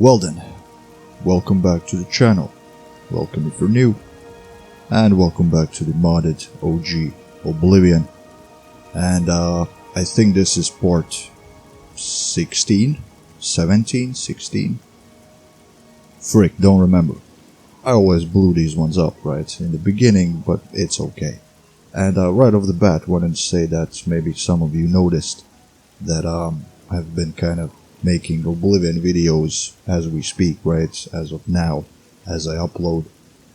Well then, welcome back to the channel, welcome if you're new, and welcome back to the modded OG Oblivion. And I think this is part 16, 17, 16? Frick, don't remember. I always blew these ones up, right, in the beginning, but it's okay. And right off the bat, wanted to say that maybe some of you noticed that I've been kind of making Oblivion videos as we speak, right, as of now, as I upload,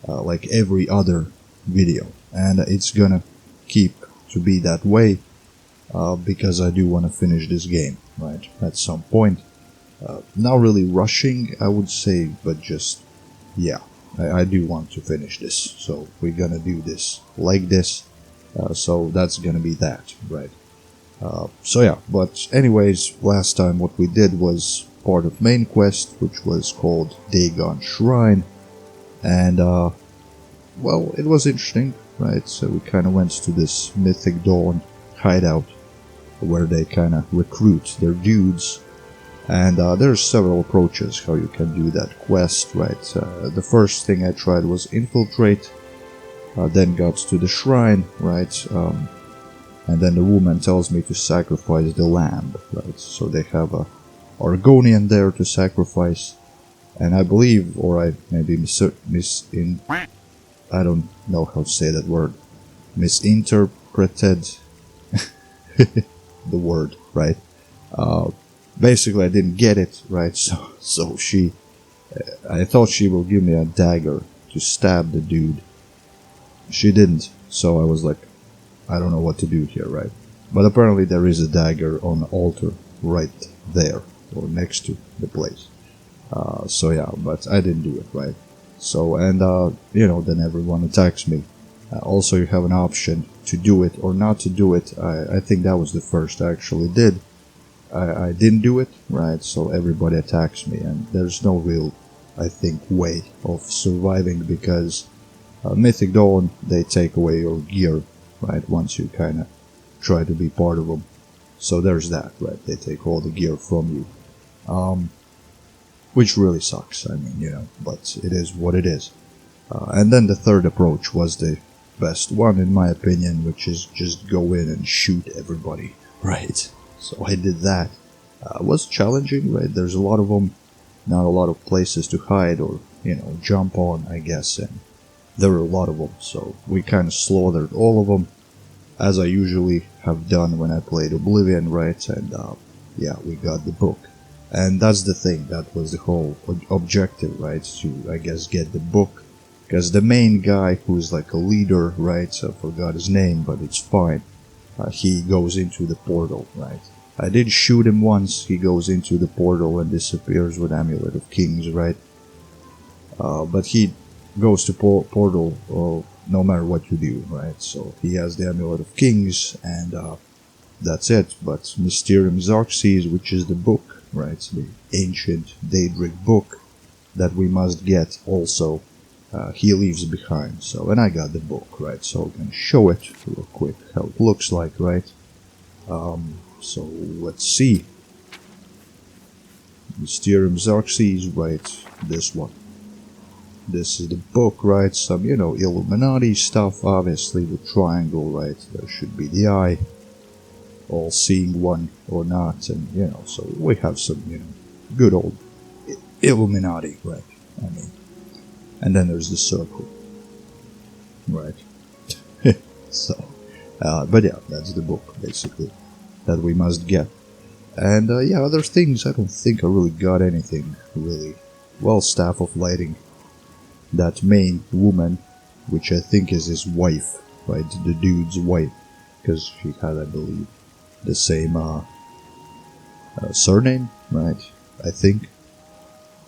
like every other video. And it's gonna keep to be that way, because I do want to finish this game, right, at some point. Not really rushing, I would say, but just, yeah, I do want to finish this, so we're gonna do this like this, so that's gonna be that, right. So yeah, but anyways, last time what we did was part of main quest, which was called Dagon Shrine, and well, it was interesting, right, so we kind of went to this Mythic Dawn hideout, where they kind of recruit their dudes, and there's several approaches how you can do that quest, right. The first thing I tried was infiltrate, then got to the shrine, right, and then the woman tells me to sacrifice the lamb, right, so they have a Argonian there to sacrifice, and I believe, or I maybe I don't know how to say that word, misinterpreted the word, right. Basically I didn't get it, right, so she, I thought she will give me a dagger to stab the dude. She didn't, so I was like, I don't know what to do here, right? But apparently there is a dagger on the altar right there, or next to the place. So yeah, but I didn't do it, right? So, and you know, then everyone attacks me. Also, you have an option to do it or not to do it. I think that was the first I actually did. I didn't do it, right? So everybody attacks me, and there's no real, I think, way of surviving, because Mythic Dawn, they take away your gear, right, once you kind of try to be part of them. So there's that, right, they take all the gear from you, which really sucks, I mean, you know, but it is what it is. And then the third approach was the best one, in my opinion, which is just go in and shoot everybody, right. So I did that. It was challenging, right, there's a lot of them, not a lot of places to hide or, you know, jump on, I guess, and there were a lot of them, so we kind of slaughtered all of them, as I usually have done when I played Oblivion, right, and yeah, we got the book. And that's the thing, that was the whole objective, right, to, I guess, get the book, because the main guy, who's like a leader, right, I forgot his name, but it's fine, he goes into the portal, right. I did shoot him once, he goes into the portal and disappears with Amulet of Kings, right, but he goes to portal no matter what you do, right, so he has the Amulet of Kings, and that's it. But Mysterium Xerxes, which is the book, right, the ancient Daedric book that we must get also, he leaves behind, so, and I got the book, right, so I'm gonna show it real quick how it looks like, right, so let's see, Mysterium Xerxes, right, this one. This is the book, right, some, you know, Illuminati stuff, obviously, the triangle, right, there should be the eye, all-seeing one or not, and, you know, so we have some, you know, good old Illuminati, right, I mean, and then there's the circle, right, so, but yeah, that's the book, basically, that we must get, and, yeah, other things, I don't think I really got anything, really, well, Staff of Lighting, that main woman, which I think is his wife, right, the dude's wife, because she had, I believe, the same surname, right, I think.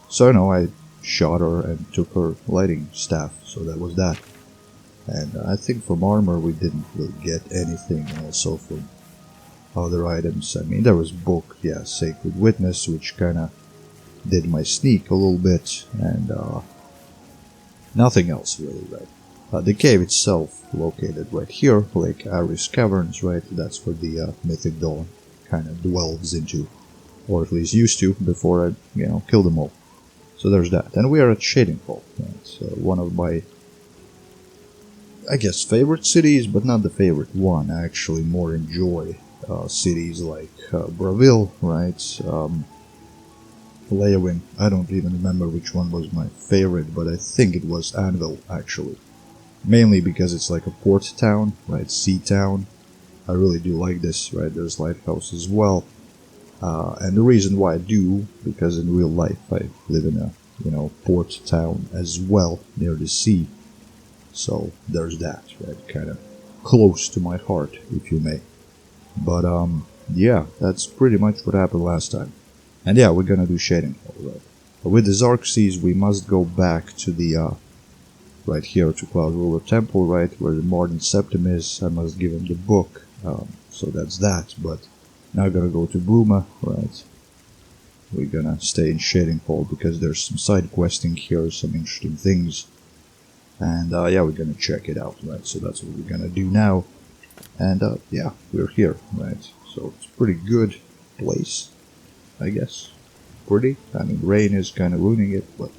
So no, I shot her and took her lighting staff, so that was that. And I think from armor we didn't really get anything, also from other items. I mean, there was book, yeah, Sacred Witness, which kinda did my sneak a little bit, and nothing else really, right. The cave itself, located right here, Lake Aris Caverns, right, that's where the Mythic Dawn kind of dwells into, or at least used to, before I, you know, killed them all. So there's that. And we are at Cheydinhal. It's one of my, I guess, favorite cities, but not the favorite one. I actually more enjoy cities like Bravil, right? Leyawiin. I don't even remember which one was my favorite, but I think it was Anvil, actually. Mainly because it's like a port town, right? Sea town. I really do like this, right? There's lighthouse as well. And the reason why I do, because in real life I live in a, port town as well, near the sea. So there's that, right? Kind of close to my heart, if you may. But yeah, that's pretty much what happened last time. And yeah, we're gonna do Cheydinhal, right? But with the Xerxes, we must go back to the, right here to Cloud Ruler Temple, right? Where the Martin Septim is. I must give him the book, so that's that. But now I'm gonna go to Bruma, right? We're gonna stay in Cheydinhal because there's some side questing here, some interesting things. And yeah, we're gonna check it out, right? So that's what we're gonna do now. And yeah, we're here, right? So it's a pretty good place, I guess. Pretty. I mean, rain is kind of ruining it, but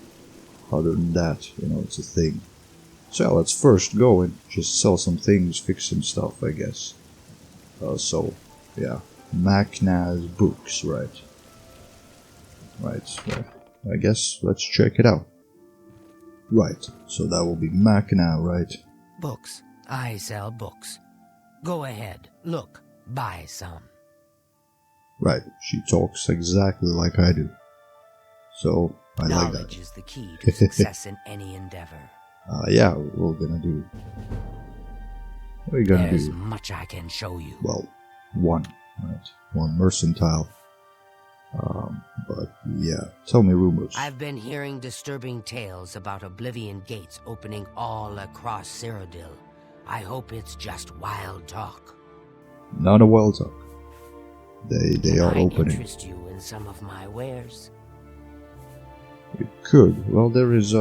other than that, it's a thing. So yeah, let's first go and just sell some things, fix some stuff, I guess. So, yeah, 𝘞𝘢𝙗 books, right? Right, so I guess let's check it out. Right, so that will be 𝘞𝘢𝙗, right? Books. I sell books. Go ahead, look, buy some. Right, she talks exactly like I do. So, I like that. Knowledge is the key to success in any endeavor. Yeah, we're gonna do. What are you gonna There's do? much I can show you. Well, one, right? One mercantile. But yeah, tell me rumors. I've been hearing disturbing tales about Oblivion gates opening all across Cyrodiil. I hope it's just wild talk. Not a wild talk. They are opening. Can I interest you in some of my wares? It could. Well, there is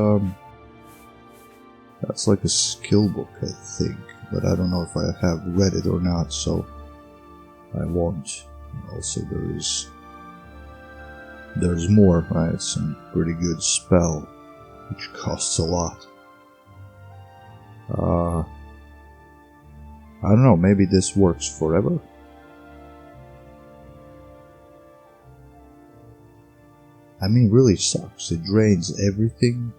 that's like a skill book, I think, but I don't know if I have read it or not, so I won't. Also, there's more, right? Some pretty good spell, which costs a lot. I don't know, maybe this works forever? I mean, really sucks. It drains everything.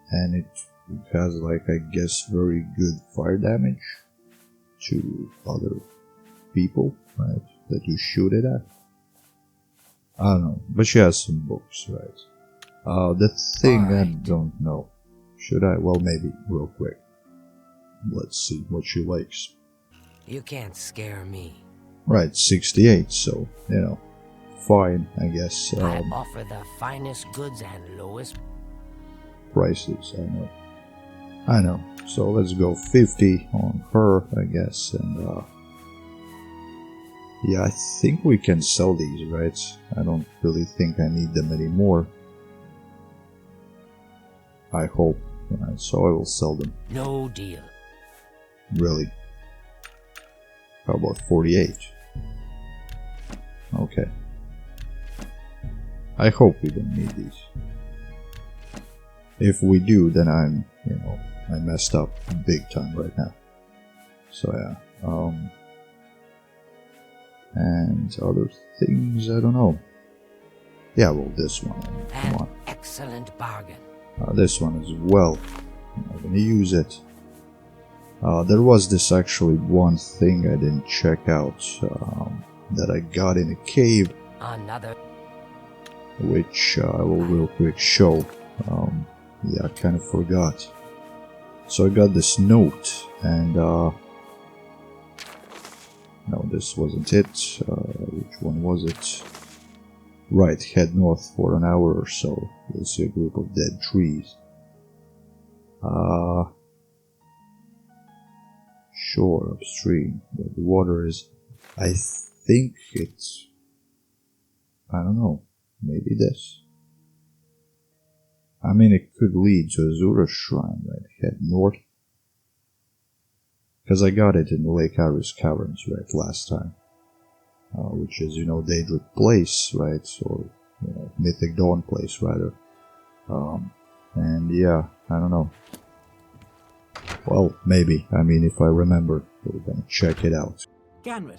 And it has, like, I guess, very good fire damage to other people, right? That you shoot it at. I don't know, but she has some books, right? The thing I don't know. Should I? Well, maybe, real quick. Let's see what she likes. You can't scare me. Right, 68, so, fine, I guess. I offer the finest goods and lowest prices, I know. So let's go 50 on her, I guess, and yeah, I think we can sell these, right? I don't really think I need them anymore. I hope, right? So I will sell them. No deal. Really? How about 48? Okay. I hope we don't need these. If we do, then I'm, I messed up big time right now. So yeah, and other things, I don't know. Yeah, well, this one, come on. Excellent bargain. This one as well. I'm not gonna use it. There was this actually one thing I didn't check out, that I got in a cave. Another. Which I will real quick show. Yeah, I kind of forgot. So I got this note, and no, this wasn't it. Which one was it? Right, head north for an hour or so. You'll see a group of dead trees. Shore upstream, where the water is. I think it's, I don't know, maybe this. I mean, it could lead to Azura's shrine, right? Head north. Because I got it in the 𝘂𝙗𝙗 caverns, right, last time. Which is, Daedric Place, right? Or Mythic Dawn place, rather. And yeah, I don't know. Well, maybe. I mean, if I remember, we're gonna check it out. 𝘾𝙗𝙗𝙗.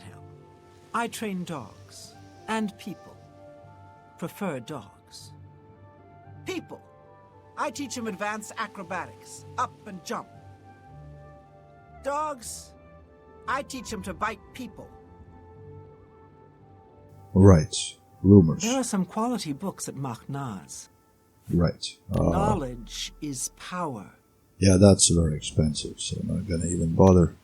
I train dogs. And people. Prefer dogs. People! I teach them advanced acrobatics. Up and jump. Dogs! I teach them to bite people. Right. Rumors. There are some quality books at 𝘞𝙗𝙗𝙗. Right. Knowledge is power. Yeah, that's very expensive, so I'm not gonna even bother.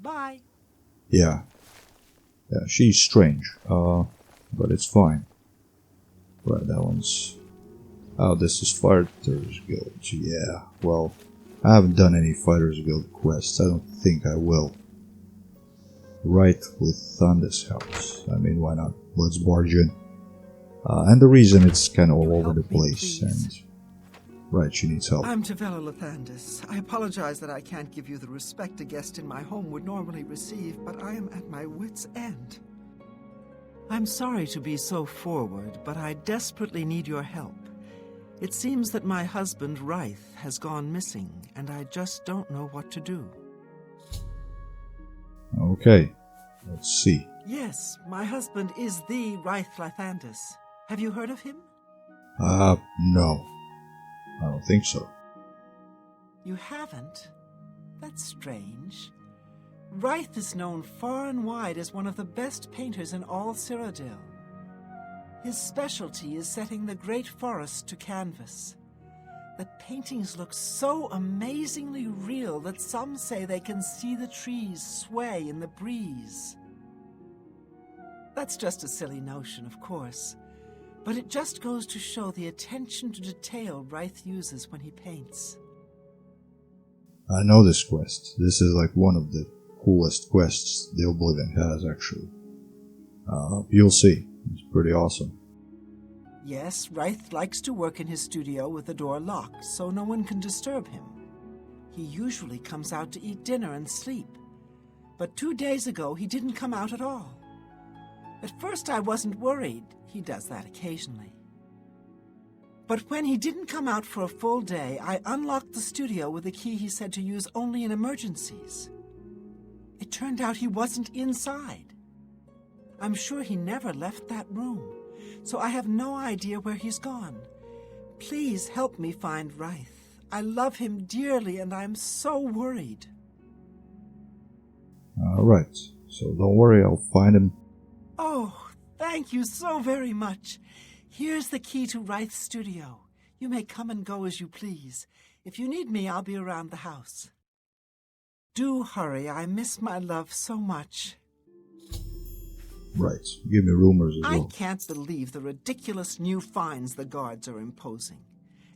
Bye. Yeah. Yeah, she's strange. But it's fine. Right, that one's... Oh, this is Fighters Guild. Yeah, well, I haven't done any Fighters Guild quests. I don't think I will. Right with Thunder's house. I mean, why not? Let's barge in. And the reason it's kind of all over the place, and... Right, she needs help. I'm 𝘾𝙗𝙗𝙗𝙗. I apologize that I can't give you the respect a guest in my home would normally receive, but I am at my wit's end. I'm sorry to be so forward, but I desperately need your help. It seems that my husband, 𝘾𝙗𝙗, has gone missing, and I just don't know what to do. Okay, let's see. Yes, my husband is the 𝘾𝙗𝙗𝙗𝙗. Have you heard of him? No. I don't think so. You haven't? That's strange. 𝘾𝙗𝙗 is known far and wide as one of the best painters in all Cyrodiil. His specialty is setting the great forest to canvas. The paintings look so amazingly real that some say they can see the trees sway in the breeze. That's just a silly notion, of course, but it just goes to show the attention to detail 𝘾𝙗𝙗 uses when he paints. I know this quest. This is like one of the coolest quests the Oblivion has, actually. You'll see. It's pretty awesome. Yes, 𝘾𝙗𝙗 likes to work in his studio with the door locked, so no one can disturb him. He usually comes out to eat dinner and sleep. But 2 days ago, he didn't come out at all. At first, I wasn't worried. He does that occasionally. But when he didn't come out for a full day, I unlocked the studio with a key he said to use only in emergencies. It turned out he wasn't inside. I'm sure he never left that room, so I have no idea where he's gone. Please help me find 𝘾𝙗𝙗𝙗. I love him dearly, and I'm so worried. Alright, so don't worry, I'll find him. Oh, thank you so very much. Here's the key to 𝘾𝙗𝙗's studio. You may come and go as you please. If you need me, I'll be around the house. Do hurry, I miss my love so much. Right, give me rumors as I well. can't believe the ridiculous new fines the guards are imposing.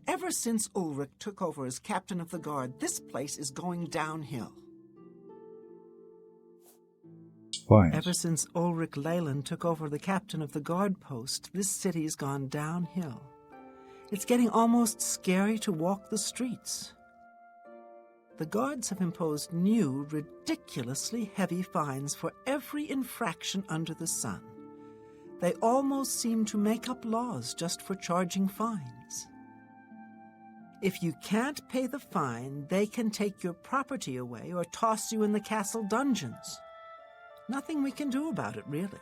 Ever since 𝘾𝙗𝙗 took over as captain of the guard, this place is going downhill. Fines. Ever since 𝘾𝙗𝙗 Leyland took over the captain of the guard post, this city's gone downhill. It's getting almost scary to walk the streets. The guards have imposed new, ridiculously heavy fines for every infraction under the sun. They almost seem to make up laws just for charging fines. If you can't pay the fine, they can take your property away or toss you in the castle dungeons. Nothing we can do about it, really.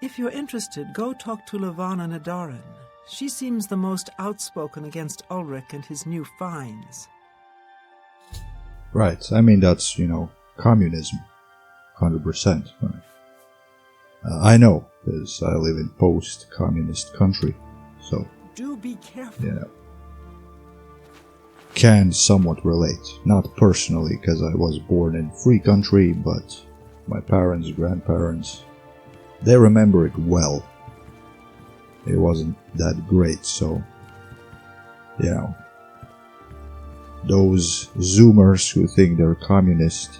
If you're interested, go talk to Levana Nadarin. She seems the most outspoken against 𝘾𝙗𝙗 and his new fines. Right, I mean, that's, communism. 100%. Right. I know, because I live in post-communist country, so... Do be careful. Yeah. Can somewhat relate. Not personally, because I was born in free country, but my parents, grandparents, they remember it well. It wasn't that great, so... Those Zoomers who think they're communist,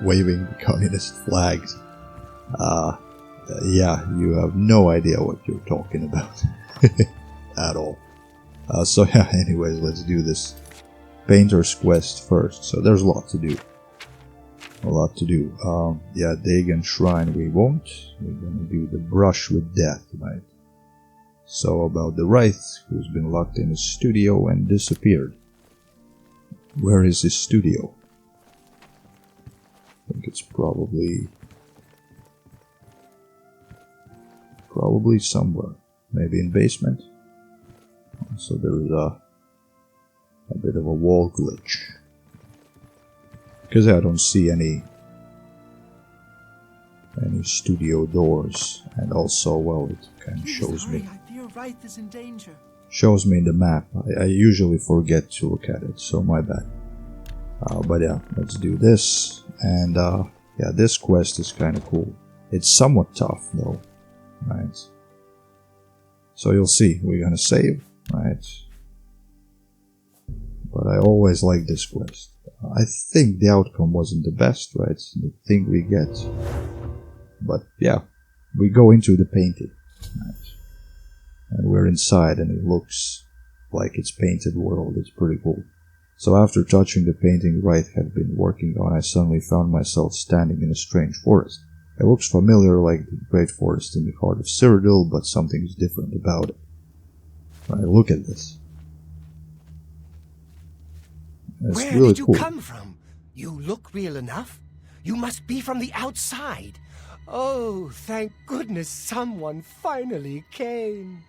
waving the communist flags, you have no idea what you're talking about. At all. Anyways, let's do this Painter's quest first. So there's a lot to do. a lot to do. Yeah, Dagon Shrine we won't. We're gonna do the brush with death, right? So about the Wraith, who's been locked in his studio and disappeared. Where is his studio? I think it's probably somewhere. Maybe in basement. So there is a bit of a wall glitch. Because I don't see any studio doors, and also, well, it kind of shows me. I fear Wraith is in danger. Shows me in the map. I usually forget to look at it, so my bad. But yeah, let's do this. And yeah, this quest is kind of cool. It's somewhat tough though, right? So you'll see. We're gonna save, right? But I always like this quest. I think the outcome wasn't the best, right? The thing we get. But yeah, we go into the painting, right? And we're inside and it looks like it's painted world. It's pretty cool. So after touching the painting Wraith had been working on, I suddenly found myself standing in a strange forest. It looks familiar like the great forest in the heart of Cyrodiil, but something is different about it. Right, look at this. It's Where really did you cool. come from? You look real enough. You must be from the outside. Oh, thank goodness someone finally came.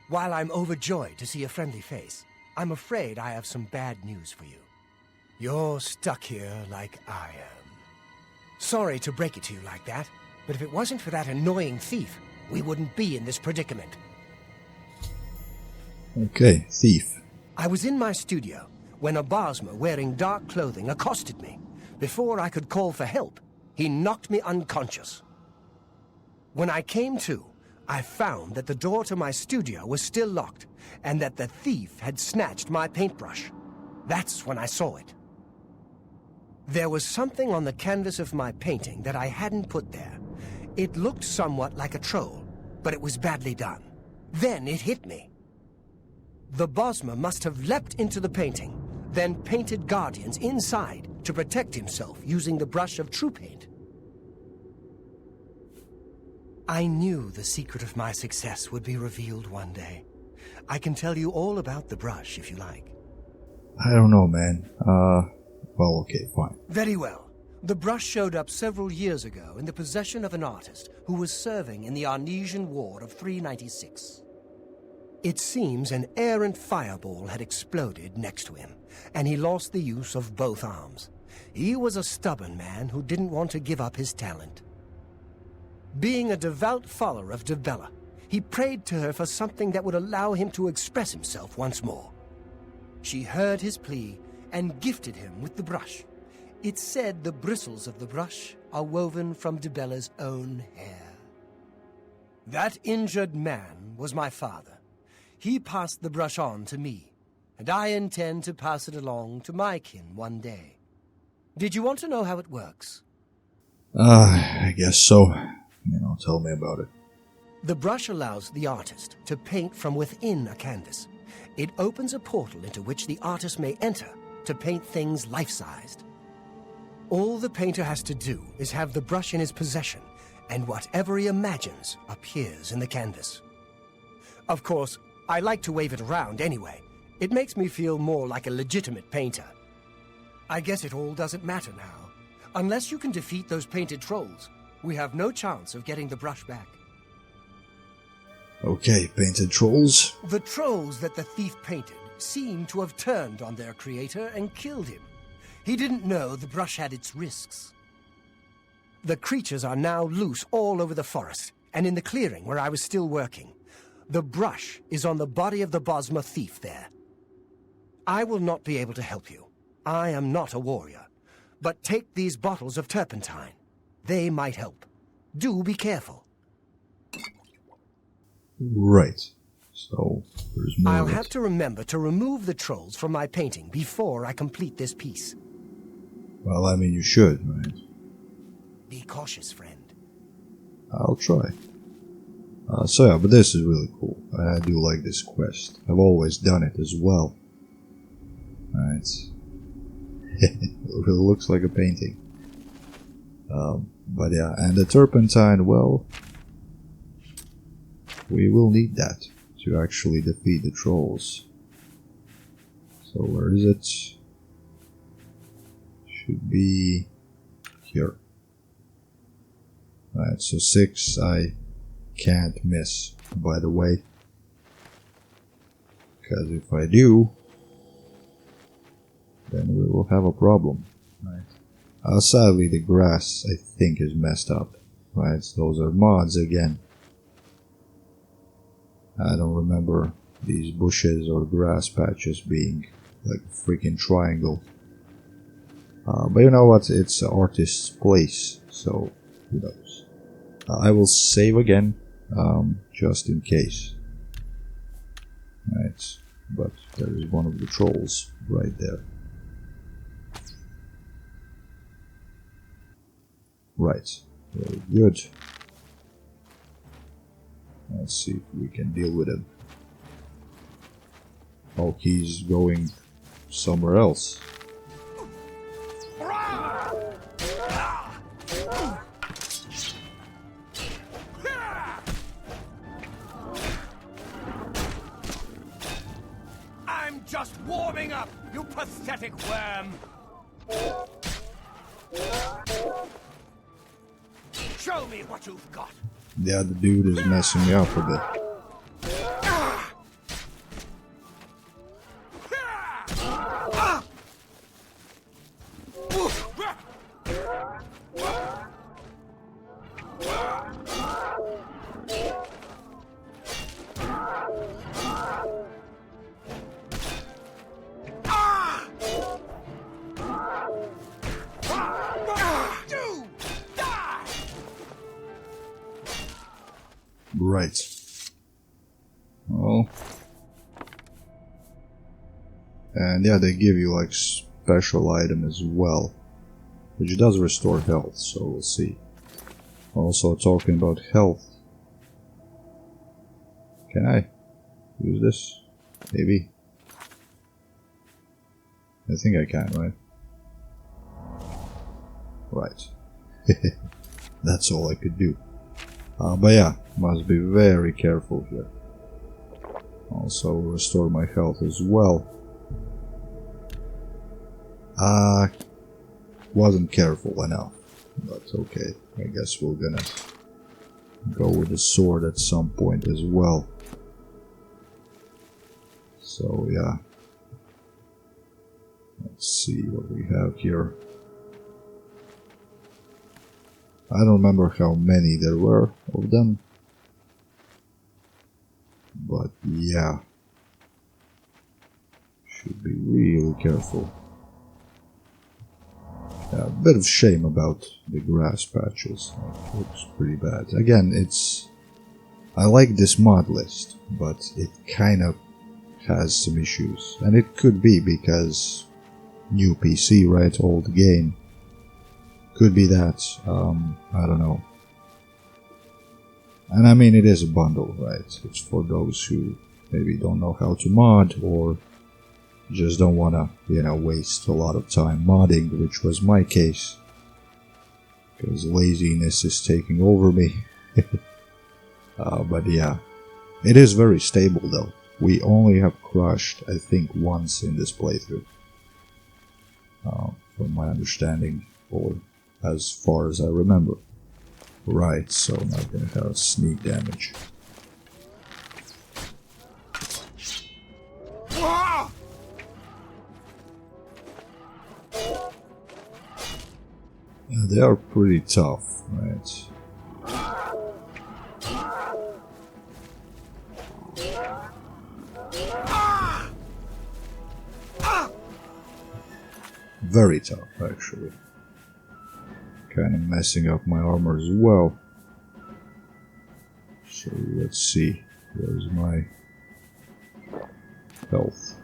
While I'm overjoyed to see a friendly face, I'm afraid I have some bad news for you. You're stuck here like I am. Sorry to break it to you like that, but if it wasn't for that annoying thief, we wouldn't be in this predicament. Okay, thief. I was in my studio when a Bosmer wearing dark clothing accosted me. Before I could call for help, he knocked me unconscious. When I came to, I found that the door to my studio was still locked, and that the thief had snatched my paintbrush. That's when I saw it. There was something on the canvas of my painting that I hadn't put there. It looked somewhat like a troll, but it was badly done. Then it hit me. The Bosmer must have leapt into the painting, then painted guardians inside to protect himself using the brush of true paint. I knew the secret of my success would be revealed one day. I can tell you all about the brush if you like. I don't know, man. Well, okay, fine. Very well. The brush showed up several years ago in the possession of an artist who was serving in the Arnesian War of 396. It seems an errant fireball had exploded next to him, and he lost the use of both arms. He was a stubborn man who didn't want to give up his talent. Being a devout follower of Dibella, he prayed to her for something that would allow him to express himself once more. She heard his plea and gifted him with the brush. It's said the bristles of the brush are woven from Dibella's own hair. That injured man was my father. He passed the brush on to me, and I intend to pass it along to my kin one day. Did you want to know how it works? I guess so. Tell me about it. The brush allows the artist to paint from within a canvas. It opens a portal into which the artist may enter to paint things life-sized. All the painter has to do is have the brush in his possession, and whatever he imagines appears in the canvas. Of course, I like to wave it around anyway. It makes me feel more like a legitimate painter. I guess it all doesn't matter now. Unless you can defeat those painted trolls, we have no chance of getting the brush back. Okay, painted trolls. The trolls that the thief painted seem to have turned on their creator and killed him. He didn't know the brush had its risks. The creatures are now loose all over the forest, and in the clearing where I was still working. The brush is on the body of the Bosmer thief there. I will not be able to help you. I am not a warrior. But take these bottles of turpentine. They might help. Do be careful. Right. So, there's more. I'll have to remember to remove the trolls from my painting before I complete this piece. Well, I mean, you should, right? Be cautious, friend. I'll try. So yeah, but this is really cool. I do like this quest. I've always done it as well. Right. It really looks like a painting. But yeah, and the turpentine, well, we will need that to actually defeat the trolls. So where is it? Should be here. Right, so 6 I can't miss, by the way. Because if I do, then we will have a problem. Right. Sadly, the grass, I think, is messed up. Right, so those are mods again. I don't remember these bushes or grass patches being like a freaking triangle. But you know what? It's an artist's place, so who knows? I will save again, just in case. Right, but there is one of the trolls right there. Right, very good. Let's see if we can deal with him. Oh, he's going somewhere else. I'm just warming up, you pathetic worm! Show me what you've got! Yeah, the dude is messing me up a bit. Right. Well. And yeah, they give you like special item as well, which does restore health, so we'll see. Also talking about health. Can I use this? Maybe. I think I can, right? Right. That's all I could do. But yeah, must be very careful here. Also restore my health as well. Wasn't careful enough, but okay. I guess we're gonna go with the sword at some point as well. So yeah. Let's see what we have here. I don't remember how many there were of them. But yeah. Should be really careful. Yeah, a bit of shame about the grass patches. It looks pretty bad. Again, I like this mod list, but it kind of has some issues. And it could be because new PC, right? Old game. Could be that, I don't know. And I mean, it is a bundle, right? It's for those who maybe don't know how to mod, or just don't wanna, you know, waste a lot of time modding, which was my case. Because laziness is taking over me. But yeah, it is very stable though. We only have crashed, I think, once in this playthrough. From my understanding, or as far as I remember. Right, so now I'm gonna have sneak damage. Yeah, they are pretty tough, right? Very tough, actually. Kind of messing up my armor as well. So let's see. Where's my health?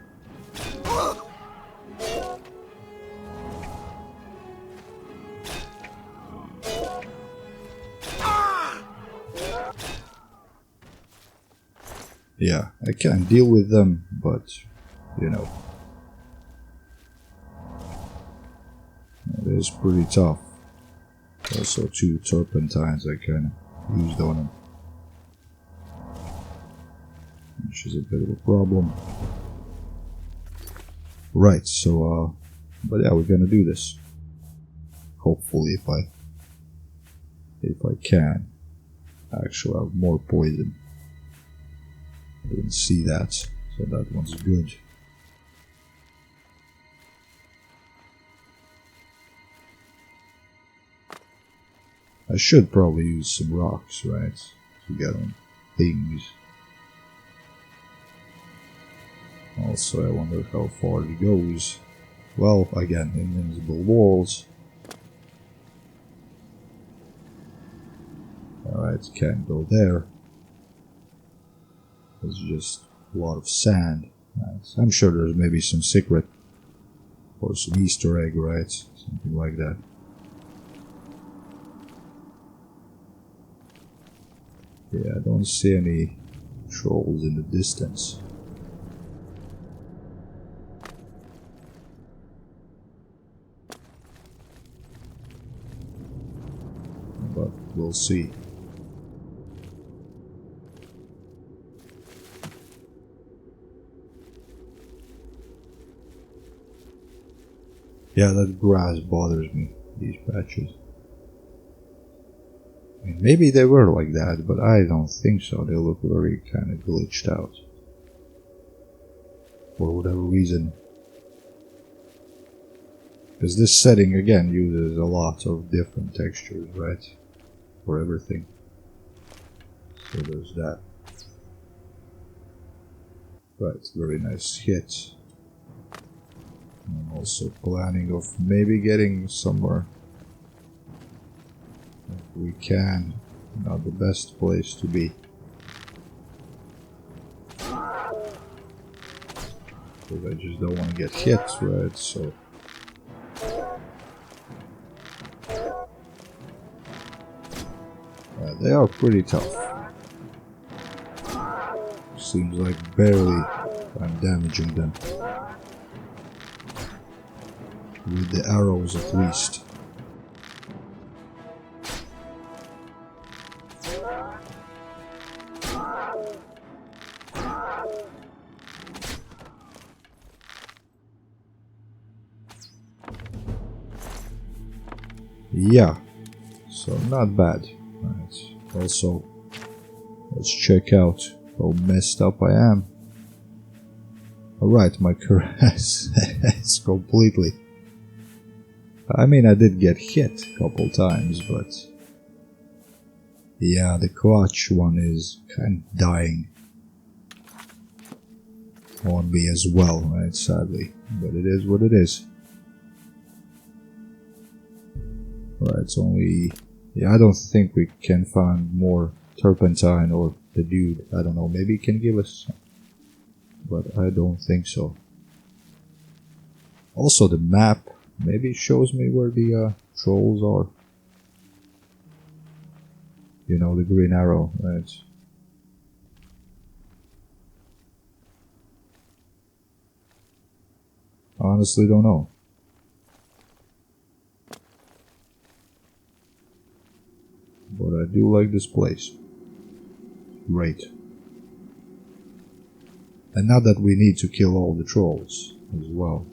Yeah, I can deal with them, but you know. It is pretty tough. Also 2 turpentines I kinda used on him, which is a bit of a problem. Right, so but yeah, we're gonna do this. Hopefully if I can. Actually, I have more poison. I didn't see that, so that one's good. I should probably use some rocks, right, to get on things. Also, I wonder how far it goes. Well, again, invincible walls. Alright, can't go there. It's just a lot of sand. Right. I'm sure there's maybe some secret or some Easter egg, right? Something like that. Yeah, I don't see any trolls in the distance. But we'll see. Yeah, that grass bothers me, these patches. I mean, maybe they were like that, but I don't think so. They look very kind of glitched out. For whatever reason. Because this setting, again, uses a lot of different textures, right? For everything. So there's that. Right, very nice hit. I'm also planning of maybe getting somewhere if we can. Not the best place to be. Because I just don't want to get hit, right? So they are pretty tough. Seems like barely I'm damaging them. With the arrows at least. Yeah, so not bad. Right. Also, let's check out how messed up I am. Alright, my caress is completely... I mean, I did get hit a couple times, but... yeah, the clutch one is kind of dying on me as well, right, sadly. But it is what it is. Right, it's only... yeah, I don't think we can find more turpentine or the dude. I don't know, maybe he can give us some. But I don't think so. Also, the map maybe shows me where the trolls are. You know, the green arrow, right? Honestly, don't know. But I do like this place. Great. And not that we need to kill all the trolls as well.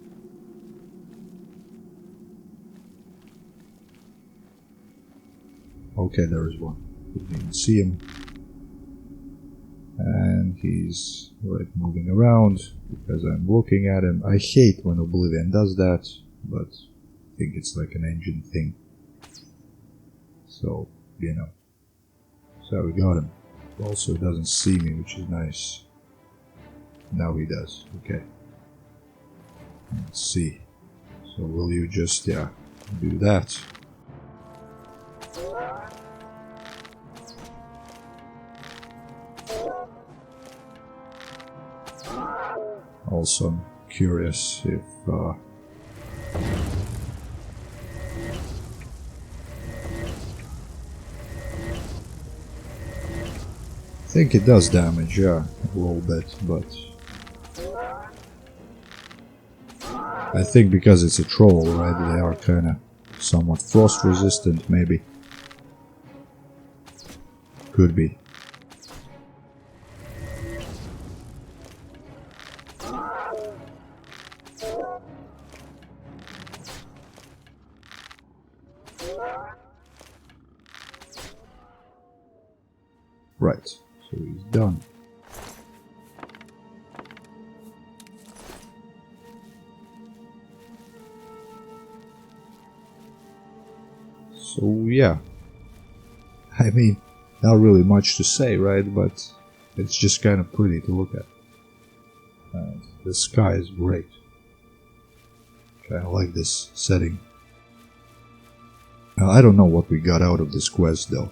Okay, there is one. Didn't even see him. And he's right moving around because I'm looking at him. I hate when Oblivion does that, but I think it's like an engine thing. So, you know. So we got him. Also, he doesn't see me, which is nice. Now he does. Okay. Let's see. So will you just, yeah, do that? Also, I'm curious if I think it does damage, yeah, a little bit, but I think because it's a troll, right, they are kind of somewhat frost resistant, maybe. Could be. Right, so he's done. So yeah, I mean, not really much to say, right, but it's just kind of pretty to look at. And the sky is great. Kind of like this setting. Now, I don't know what we got out of this quest though.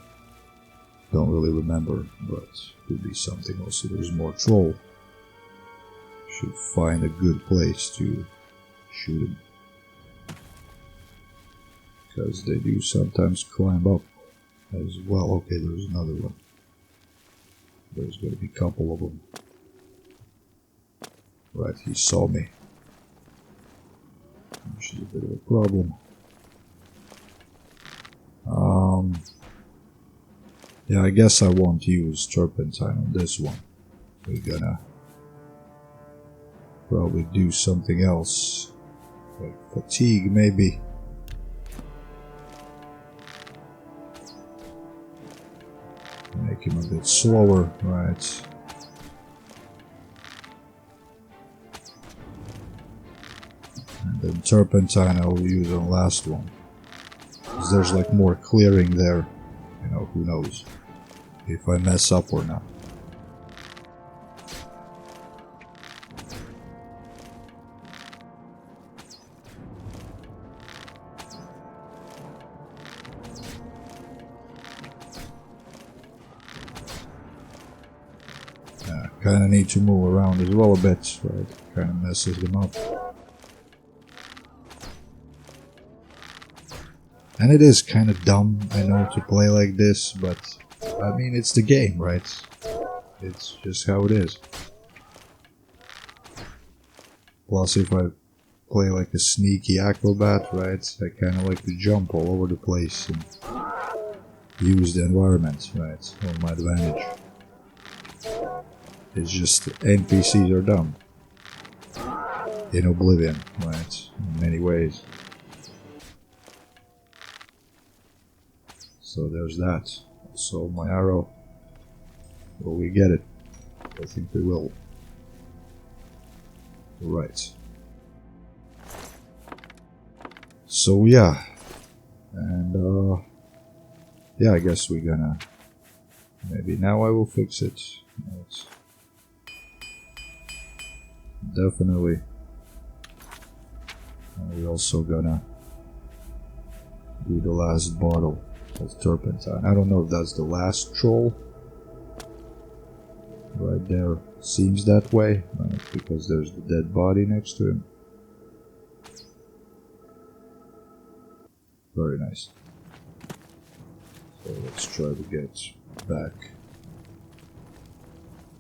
Don't really remember, but could be something else. So there's more troll. Should find a good place to shoot him. Because they do sometimes climb up as well. Okay, there's another one. There's going to be a couple of them. Right, he saw me. Which is a bit of a problem. Yeah, I guess I won't use turpentine on this one. We're gonna probably do something else. Like fatigue, maybe. Make him a bit slower, right? And then turpentine I will use on last one. Because there's like more clearing there. You know, who knows if I mess up or not. Kind of need to move around as well a bit, right? Kind of messes them up. And it is kind of dumb, I know, to play like this, but I mean, it's the game, right? It's just how it is. Plus, if I play like a sneaky acrobat, right, I kind of like to jump all over the place and use the environment, right, on my advantage. It's just NPCs are dumb in Oblivion, right? In many ways. So there's that. So my arrow. Will we get it? I think we will. Right. So yeah. And yeah, I guess we're gonna. Maybe now I will fix it. Right. Definitely. We're also gonna do the last bottle of turpentine. I don't know if that's the last troll. Right there. Seems that way, right? Because there's the dead body next to him. Very nice. So let's try to get back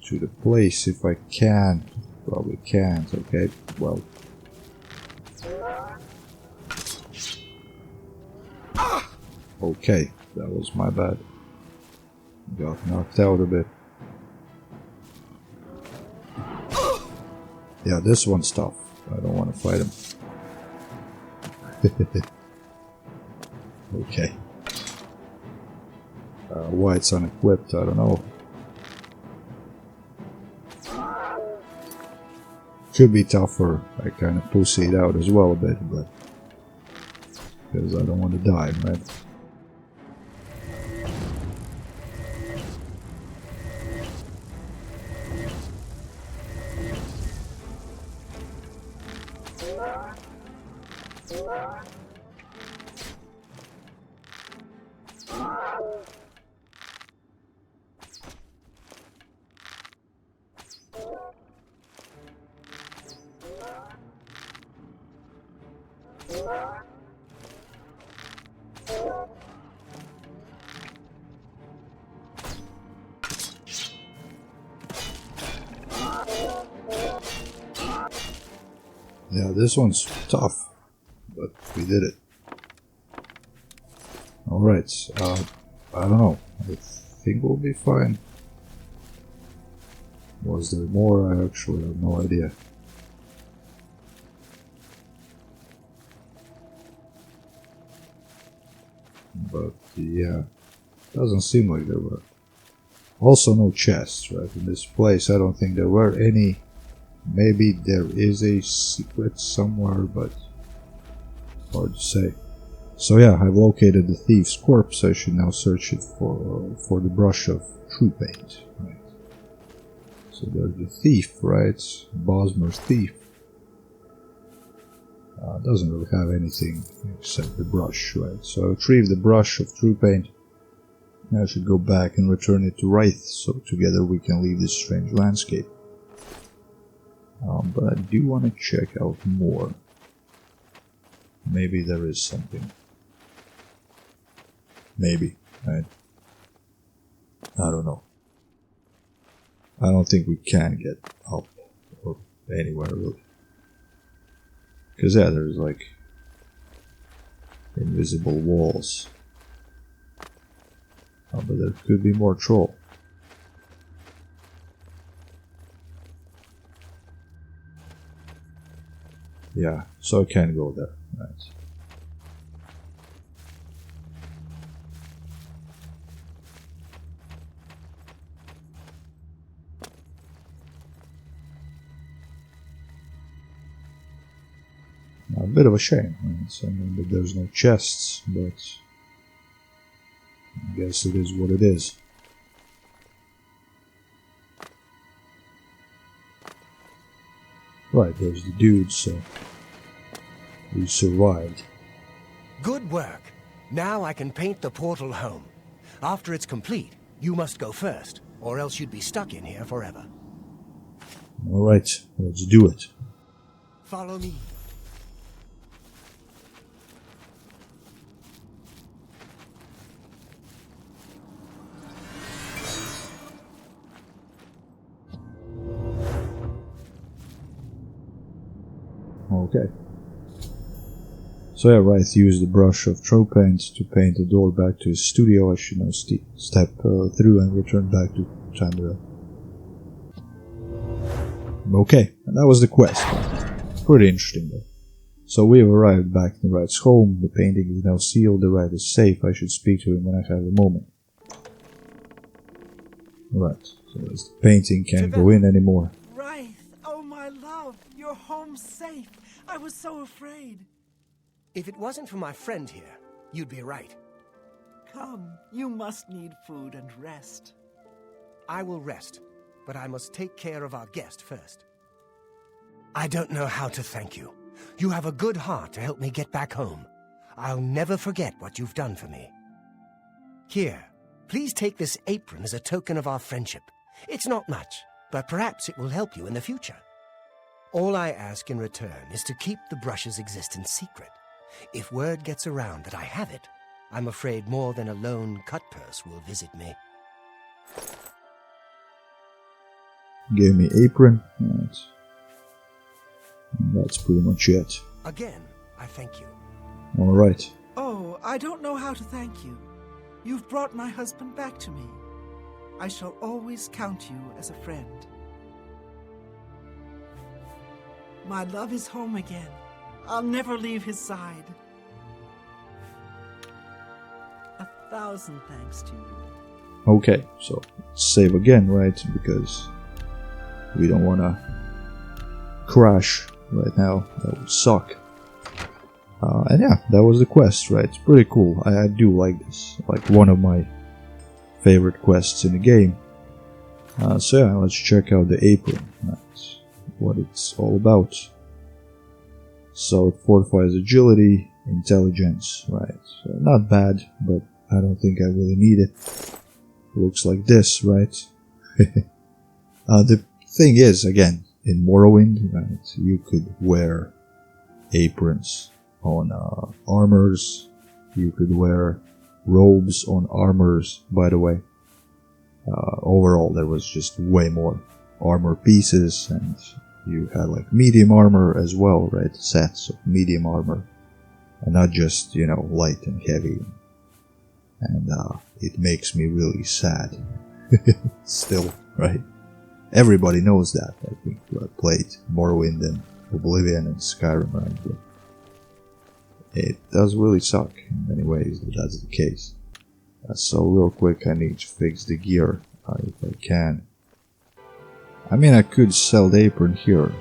to the place if I can. Probably can't, okay, well. Okay, that was my bad. Got knocked out a bit. Yeah, this one's tough. I don't want to fight him. Okay. Why it's unequipped, I don't know. Could be tougher. I kind of pussied out as well a bit, but because I don't want to die, right? Yeah, this one's tough, but we did it. Alright, I don't know. I think we'll be fine. Was there more? I actually have no idea. But yeah, doesn't seem like there were. Also no chests, right? In this place I don't think there were any. Maybe there is a secret somewhere, but hard to say. So yeah, I've located the thief's corpse. I should now search it for the brush of true paint. Right. So there's the thief, right? Bosmer's thief. Doesn't really have anything except the brush, right? So I retrieve the brush of true paint. Now I should go back and return it to Wraith, so together we can leave this strange landscape. But I do want to check out more. Maybe there is something. Maybe, right? I don't know. I don't think we can get up or anywhere really. Because yeah, there's like invisible walls. But there could be more troll. Yeah, so I can't go there, right? A bit of a shame, right? So, I mean, that there's no chests, but I guess it is what it is. Right, there's the dude, so we survived. Good work. Now I can paint the portal home. After it's complete, you must go first, or else you'd be stuck in here forever. Alright, let's do it. Follow me. Okay. So yeah, Wraith used the brush of true paint to paint the door back to his studio. I should now step through and return back to Chandra. Okay, and that was the quest. Pretty interesting though. So we have arrived back in Wraith's home. The painting is now sealed. The Wraith is safe. I should speak to him when I have a moment. Right, so the painting can't go in anymore. Oh my love, you're home safe. I was so afraid. If it wasn't for my friend here, you'd be right. Come, you must need food and rest. I will rest, but I must take care of our guest first. I don't know how to thank you. You have a good heart to help me get back home. I'll never forget what you've done for me. Here, please take this apron as a token of our friendship. It's not much, but perhaps it will help you in the future. All I ask in return is to keep the brush's existence secret. If word gets around that I have it, I'm afraid more than a lone cut-purse will visit me. Gave me apron. Right. That's pretty much it. Again, I thank you. Alright. Oh, I don't know how to thank you. You've brought my husband back to me. I shall always count you as a friend. My love is home again. I'll never leave his side. 1,000 thanks to you. Okay, so save again, right? Because we don't want to crash right now. That would suck. And yeah, that was the quest, right? It's pretty cool. I do like this. Like one of my favorite quests in the game. So yeah, let's check out the apron. That's what it's all about. So it fortifies agility, intelligence, right? So not bad, but I don't think I really need it. Looks like this, right? The thing is, again, in Morrowind, right, you could wear aprons on armors. You could wear robes on armors, by the way. Overall, there was just way more armor pieces, and you had like medium armor as well, right? Sets of medium armor, and not just, you know, light and heavy. And it makes me really sad. Still, right? Everybody knows that, I think, who have played Morrowind and Oblivion and Skyrim, right? But it does really suck in many ways that that's the case. So real quick, I need to fix the gear, if I can. I mean, I could sell the apron here,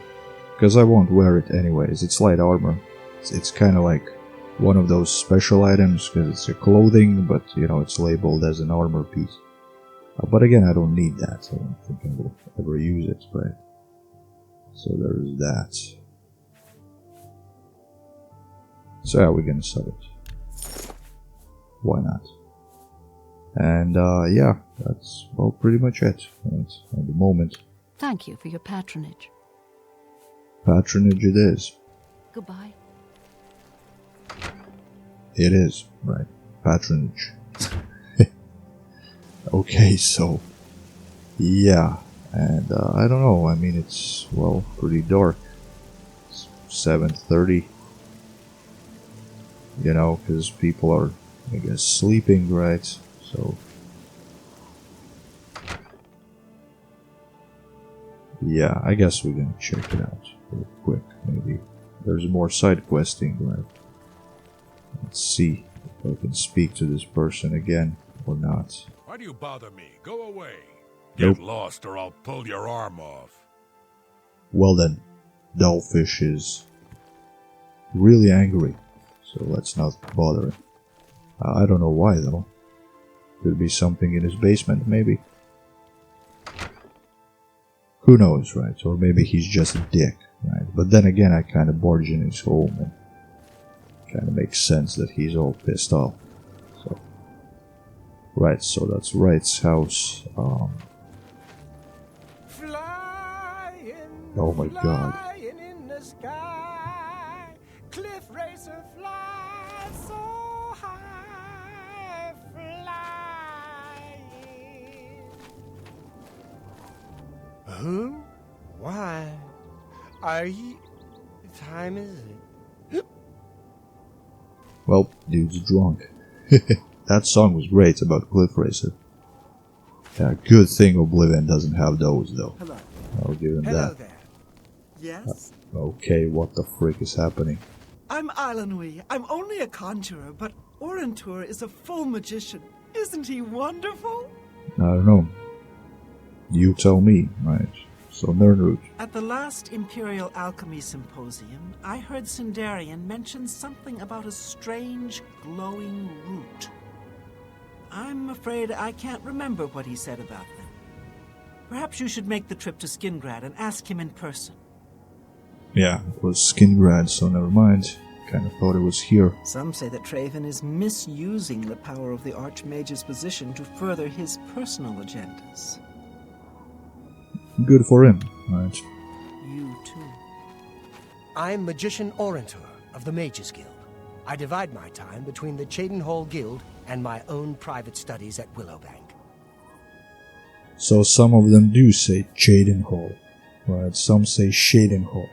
because I won't wear it anyways. It's light armor. It's kind of like one of those special items, because it's a clothing, but, you know, it's labeled as an armor piece. But again, I don't need that. I don't think I will ever use it, right? So there's that. So yeah, we're gonna sell it. Why not? And yeah, that's, well, pretty much it, right, at the moment. Thank you for your patronage. Patronage it is. Goodbye. It is, right. Patronage. Okay, so, yeah, and I don't know, I mean, it's, well, pretty dark. It's 7:30, you know, because people are, I guess, sleeping, right? So, yeah, I guess we're gonna check it out real quick. Maybe there's more side questing, right? Let's see if I can speak to this person again or not. Why do you bother me? Go away. Nope. Get lost or I'll pull your arm off. Well then, Dollfish is really angry, so let's not bother him. I don't know why though. Could be something in his basement, maybe. Who knows, right? Or maybe he's just a dick, right? But then again, I kind of barge in his home, and kind of makes sense that he's all pissed off. So, right, so that's Wright's house. Oh my god. In the sky, cliff racer fly so high, flying. Who? Why? Are you? Time is it? Well, dude's drunk. That song was great about Cliff Racer. Yeah, good thing Oblivion doesn't have those though. Hello. I'll give him Hello that. there. Yes? Okay, what the frick is happening? I'm �々𝑖. I'm only a conjurer, but Orentur is a full magician. Isn't he wonderful? I don't know. You tell me, right? So Nernroot. At the last Imperial Alchemy Symposium, I heard Sindarian mention something about a strange, glowing root. I'm afraid I can't remember what he said about them. Perhaps you should make the trip to Skingrad and ask him in person. Yeah, it was Skingrad, so never mind. Kinda thought it was here. Some say that Traven is misusing the power of the Archmage's position to further his personal agendas. Good for him, right? You too. I'm Magician Orentur of the Mages Guild. I divide my time between the Cheydinhal Guild and my own private studies at Willowbank. So some of them do say Cheydinhal, right? Some say Cheydinhal.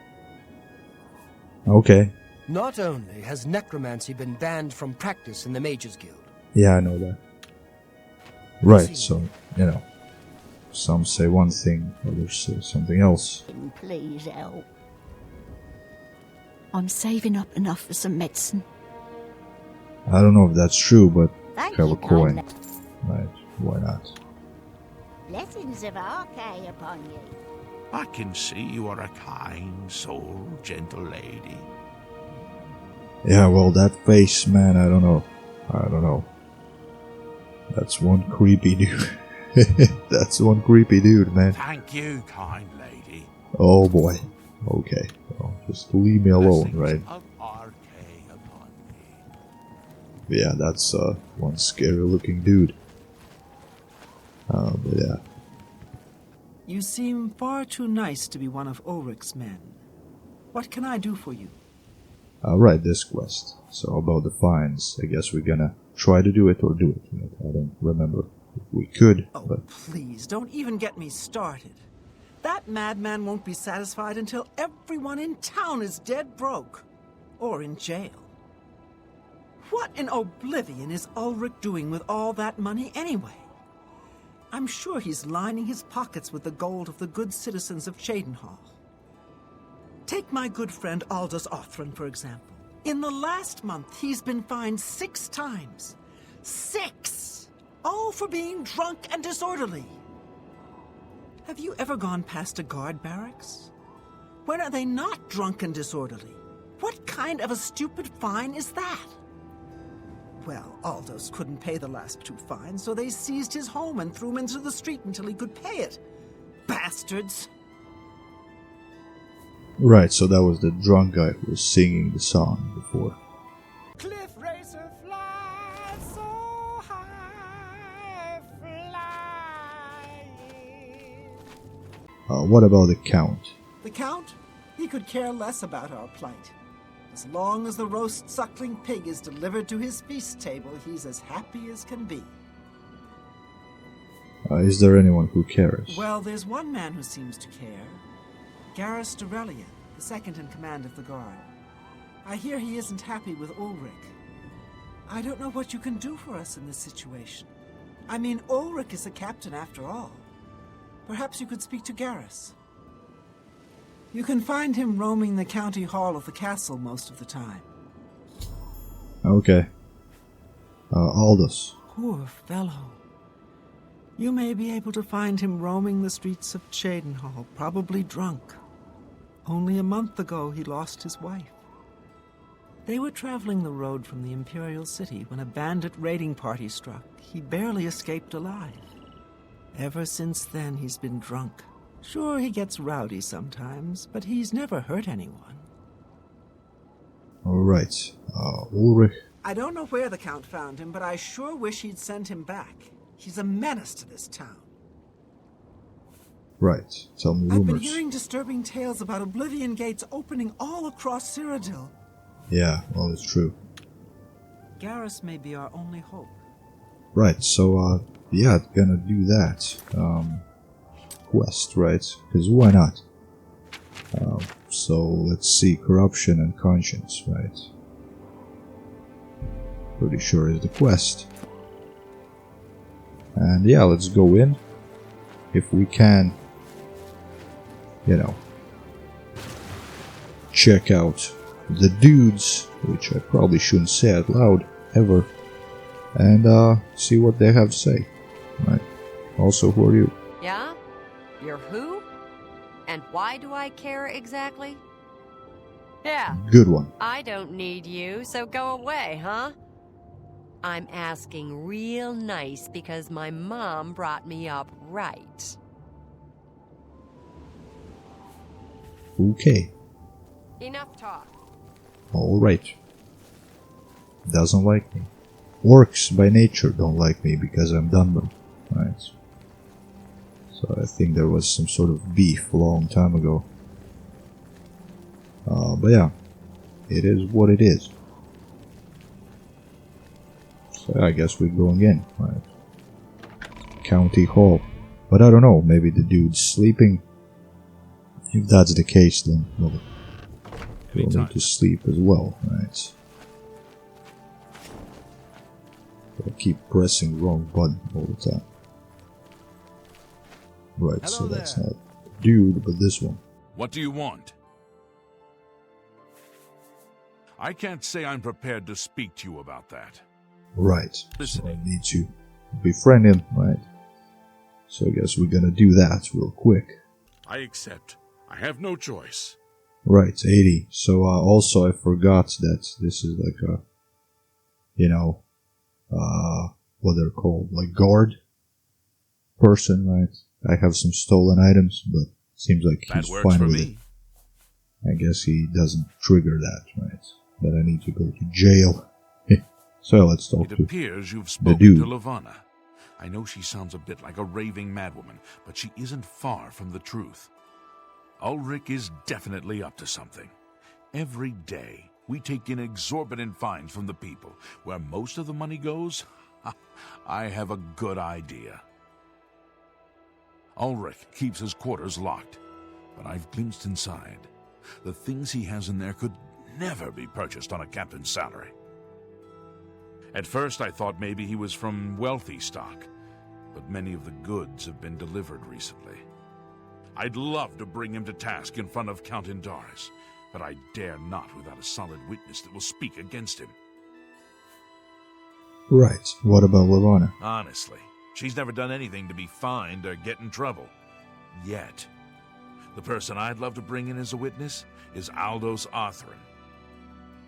Okay. Not only has necromancy been banned from practice in the Mages Guild. Yeah, I know that. Right, so, you know. Some say one thing, others say something else. Please help. I'm saving up enough for some medicine. I don't know if that's true, but Thank have you, a coin. kind Right, why not? Blessings of 𝘲𝘗 upon you. I can see you are a kind soul, gentle lady. Yeah, well, that face, man, I don't know. I don't know. That's one creepy dude. That's one creepy dude, man. Thank you, kind lady. Oh boy. Okay. Well, just leave me alone, right? Of 𝘲𝘗 upon me. Yeah, that's one scary looking dude. But yeah. You seem far too nice to be one of Ulrich's men. What can I do for you? Right, this quest. So about the fines, I guess we're gonna try to do it or do it. Right? I don't remember if we could, Oh, but please, don't even get me started. That madman won't be satisfied until everyone in town is dead broke. Or in jail. What in Oblivion is Ulrich doing with all that money anyway? I'm sure he's lining his pockets with the gold of the good citizens of Cheydinhal. Take my good friend Aldous Othran, for example. In the last month, he's been fined 6 times. 6! All for being drunk and disorderly. Have you ever gone past a guard barracks? When are they not drunk and disorderly? What kind of a stupid fine is that? Well, Aldous couldn't pay the last 2 fines, so they seized his home and threw him into the street until he could pay it. Bastards! Right, so that was the drunk guy who was singing the song before. Cliff racer fly so high, flying. What about the Count? The Count? He could care less about our plight. As long as the roast suckling pig is delivered to his feast table, he's as happy as can be. Is there anyone who cares? Well, there's one man who seems to care. 𝘾𝙗𝙧𝙗𝙯, the second in command of the guard. I hear he isn't happy with Ulrich. I don't know what you can do for us in this situation. I mean, Ulrich is the captain after all. Perhaps you could speak to Garrus. You can find him roaming the county hall of the castle most of the time. Okay. Aldous. Poor fellow. You may be able to find him roaming the streets of Cheydinhal, probably drunk. Only a month ago he lost his wife. They were traveling the road from the Imperial City when a bandit raiding party struck. He barely escaped alive. Ever since then he's been drunk. Sure, he gets rowdy sometimes, but he's never hurt anyone. Alright. Ulrich. I don't know where the Count found him, but I sure wish he'd send him back. He's a menace to this town. Right. Tell me rumors. I've been hearing disturbing tales about Oblivion gates opening all across Cyrodiil. Yeah, well, it's true. Garrus may be our only hope. Right, so, yeah, gonna do that. Quest, right? Because why not? So, let's see. Corruption and conscience, right? Pretty sure is the quest. And yeah, let's go in. If we can, you know, check out the dudes, which I probably shouldn't say out loud ever, and see what they have to say. Right. Also, who are you? Yeah? You're who? And why do I care exactly? Yeah. Good one. I don't need you, so go away, huh? I'm asking real nice because my mom brought me up right. Okay. Enough talk. Alright. Doesn't like me. Orcs by nature don't like me because I'm Dunmer. Right. So I think there was some sort of beef a long time ago. But yeah. It is what it is. So I guess we're going in. Right. County Hall. But I don't know, maybe the dude's sleeping. If that's the case, then well, we'll need to sleep as well, right? I keep pressing the wrong button all the time. Right, Hello so that's there. not dude, but this one. What do you want? I can't say I'm prepared to speak to you about that. Right, so I Listening. need to befriend him, right? So I guess we're gonna do that real quick. I accept. I have no choice. Right, 80. So also I forgot that this is like a, you know, what they're called, like guard person, right? I have some stolen items, but seems like That he's works fine for with me. it. I guess he doesn't trigger that, right? That I need to go to jail. So let's talk It to appears you've the spoken dude. to Levana. I know she sounds a bit like a raving madwoman, but she isn't far from the truth. Ulrich is definitely up to something. Every day, we take in exorbitant fines from the people. Where most of the money goes, I have a good idea. Ulrich keeps his quarters locked, but I've glimpsed inside. The things he has in there could never be purchased on a captain's salary. At first I thought maybe he was from wealthy stock, but many of the goods have been delivered recently. I'd love to bring him to task in front of Count Indaris, but I dare not without a solid witness that will speak against him. Right, what about Levana? Honestly, she's never done anything to be fined or get in trouble. Yet. The person I'd love to bring in as a witness is Aldous Arthurn.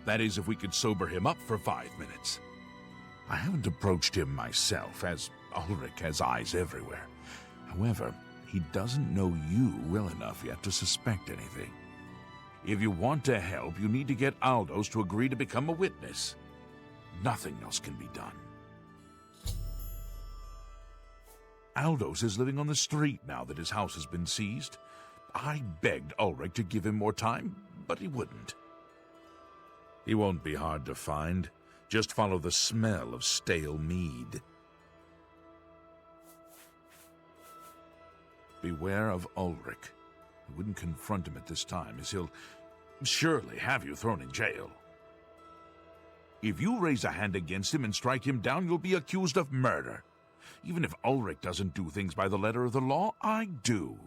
That is, if we could sober him up for 5 minutes. I haven't approached him myself, as Ulrich has eyes everywhere. However, he doesn't know you well enough yet to suspect anything. If you want to help, you need to get Aldous to agree to become a witness. Nothing else can be done. Aldous is living on the street now that his house has been seized. I begged Ulrich to give him more time, but he wouldn't. He won't be hard to find. Just follow the smell of stale mead. Beware of Ulrich. I wouldn't confront him at this time, as he'll surely have you thrown in jail. If you raise a hand against him and strike him down, you'll be accused of murder. Even if Ulrich doesn't do things by the letter of the law, I do.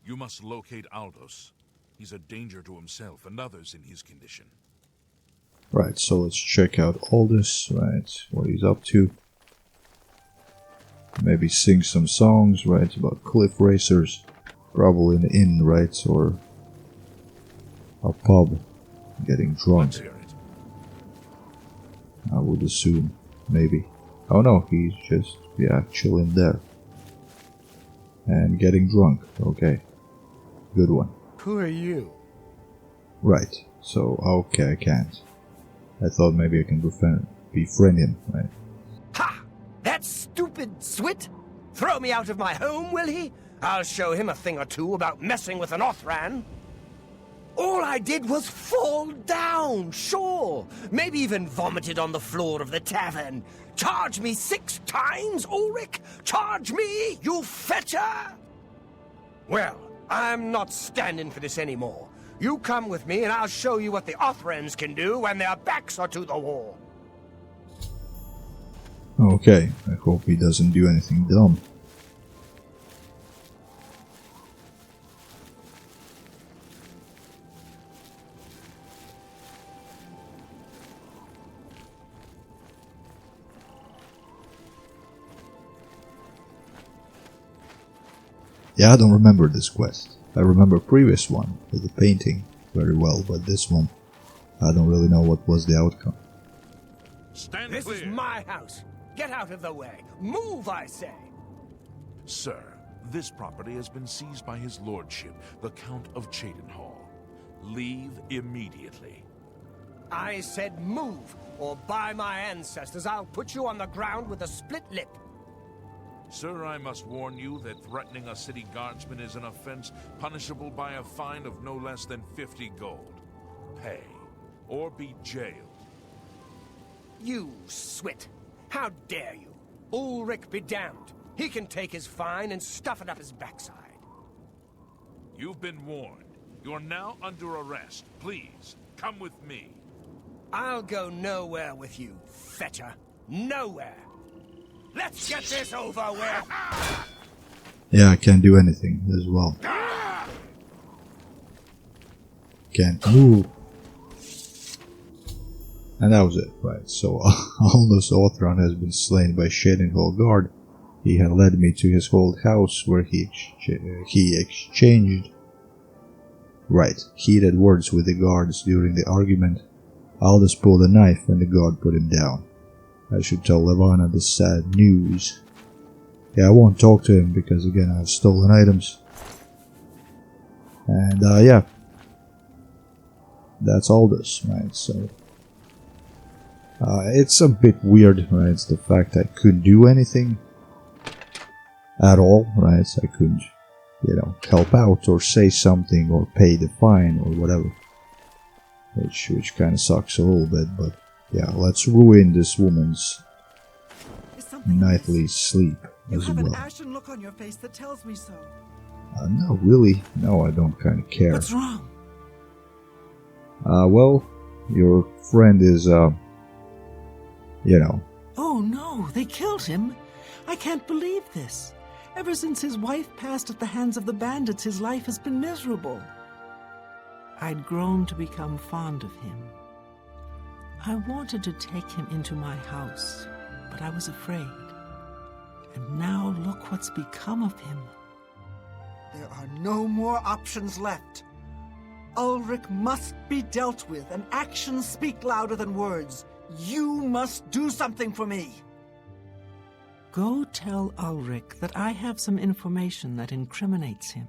You must locate Aldous. He's a danger to himself and others in his condition. Right, so let's check out Aldous, right, what he's up to. Maybe sing some songs, right, about cliff racers. Probably an inn, right, or a pub, getting drunk. Let's hear it. I would assume, maybe. Oh no, he's just, yeah, chilling there. And getting drunk, okay. Good one. Who are you? Right, so, okay, I can't. I thought maybe I can befriend him, right? Ha! That stupid Swit? Throw me out of my home, will he? I'll show him a thing or two about messing with an Othran. All I did was fall down, sure. Maybe even vomited on the floor of the tavern. Charge me 6 times, Ulrich? Charge me, you fetcher? Well, I'm not standing for this anymore. You come with me and I'll show you what the Othrans can do when their backs are to the wall. Okay, I hope he doesn't do anything dumb. Yeah, I don't remember this quest. I remember previous one with the painting very well, but this one, I don't really know what was the outcome. Stand This clear. is my house. Get out of the way. Move, I say. Sir, this property has been seized by his lordship, the Count of Cheydinhal. Leave immediately. I said move, or by my ancestors, I'll put you on the ground with a split lip. Sir, I must warn you that threatening a city guardsman is an offense punishable by a fine of no less than 50 gold. Pay, or be jailed. You Swit. How dare you? Ulrich be damned. He can take his fine and stuff it up his backside. You've been warned. You're now under arrest. Please, come with me. I'll go nowhere with you, fetcher. Nowhere. Let's get this over with. Yeah, I can't do anything as well. Can't move. And that was it, right? So, Aldous Arthurn has been slain by Cheydinhal guard. He had led me to his old house where he exchanged heated words with the guards during the argument. Aldous pulled a knife and the guard put him down. I should tell Levana the sad news. Yeah, I won't talk to him because again I've stolen items. And yeah. That's Aldous, right? So it's a bit weird, right? It's the fact I couldn't do anything at all, right? So I couldn't, help out or say something or pay the fine or whatever. Which kind of sucks a little bit, but yeah, let's ruin this woman's nightly sleep as You have well. an ashen look on your face that tells me so. No, really? No, I don't kind of care. What's wrong? Well, your friend is, you know. Oh no, they killed him. I can't believe this. Ever since his wife passed at the hands of the bandits, his life has been miserable. I'd grown to become fond of him. I wanted to take him into my house, but I was afraid. And now look what's become of him. There are no more options left. Ulrich must be dealt with, and actions speak louder than words. You must do something for me. Go tell Ulrich that I have some information that incriminates him.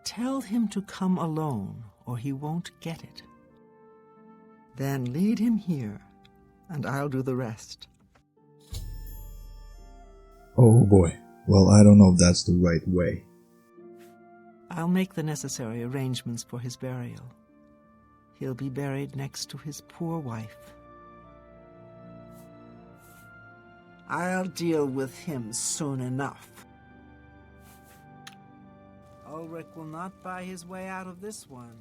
Tell him to come alone, or he won't get it. Then lead him here, and I'll do the rest. Oh boy. Well, I don't know if that's the right way. I'll make the necessary arrangements for his burial. He'll be buried next to his poor wife. I'll deal with him soon enough. Ulrich will not buy his way out of this one.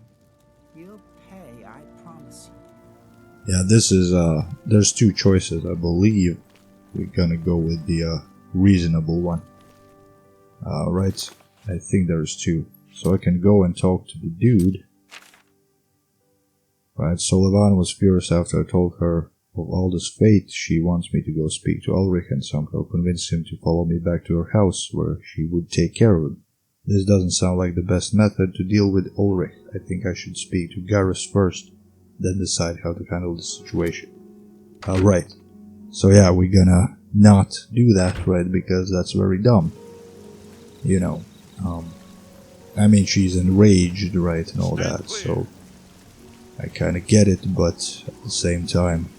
He'll pay, I promise you. Yeah, this is, there's two choices. I believe we're gonna go with the, reasonable one. Right? I think there's two. So I can go and talk to the dude. Right, so Levana was furious after I told her of Alda's fate. She wants me to go speak to Ulrich and somehow convince him to follow me back to her house, where she would take care of him. This doesn't sound like the best method to deal with Ulrich. I think I should speak to Garrus first, then decide how to handle the situation. Right. So yeah, we're gonna not do that, right, because that's very dumb. You know, I mean, she's enraged, right, and all that, so I kinda get it, but at the same time,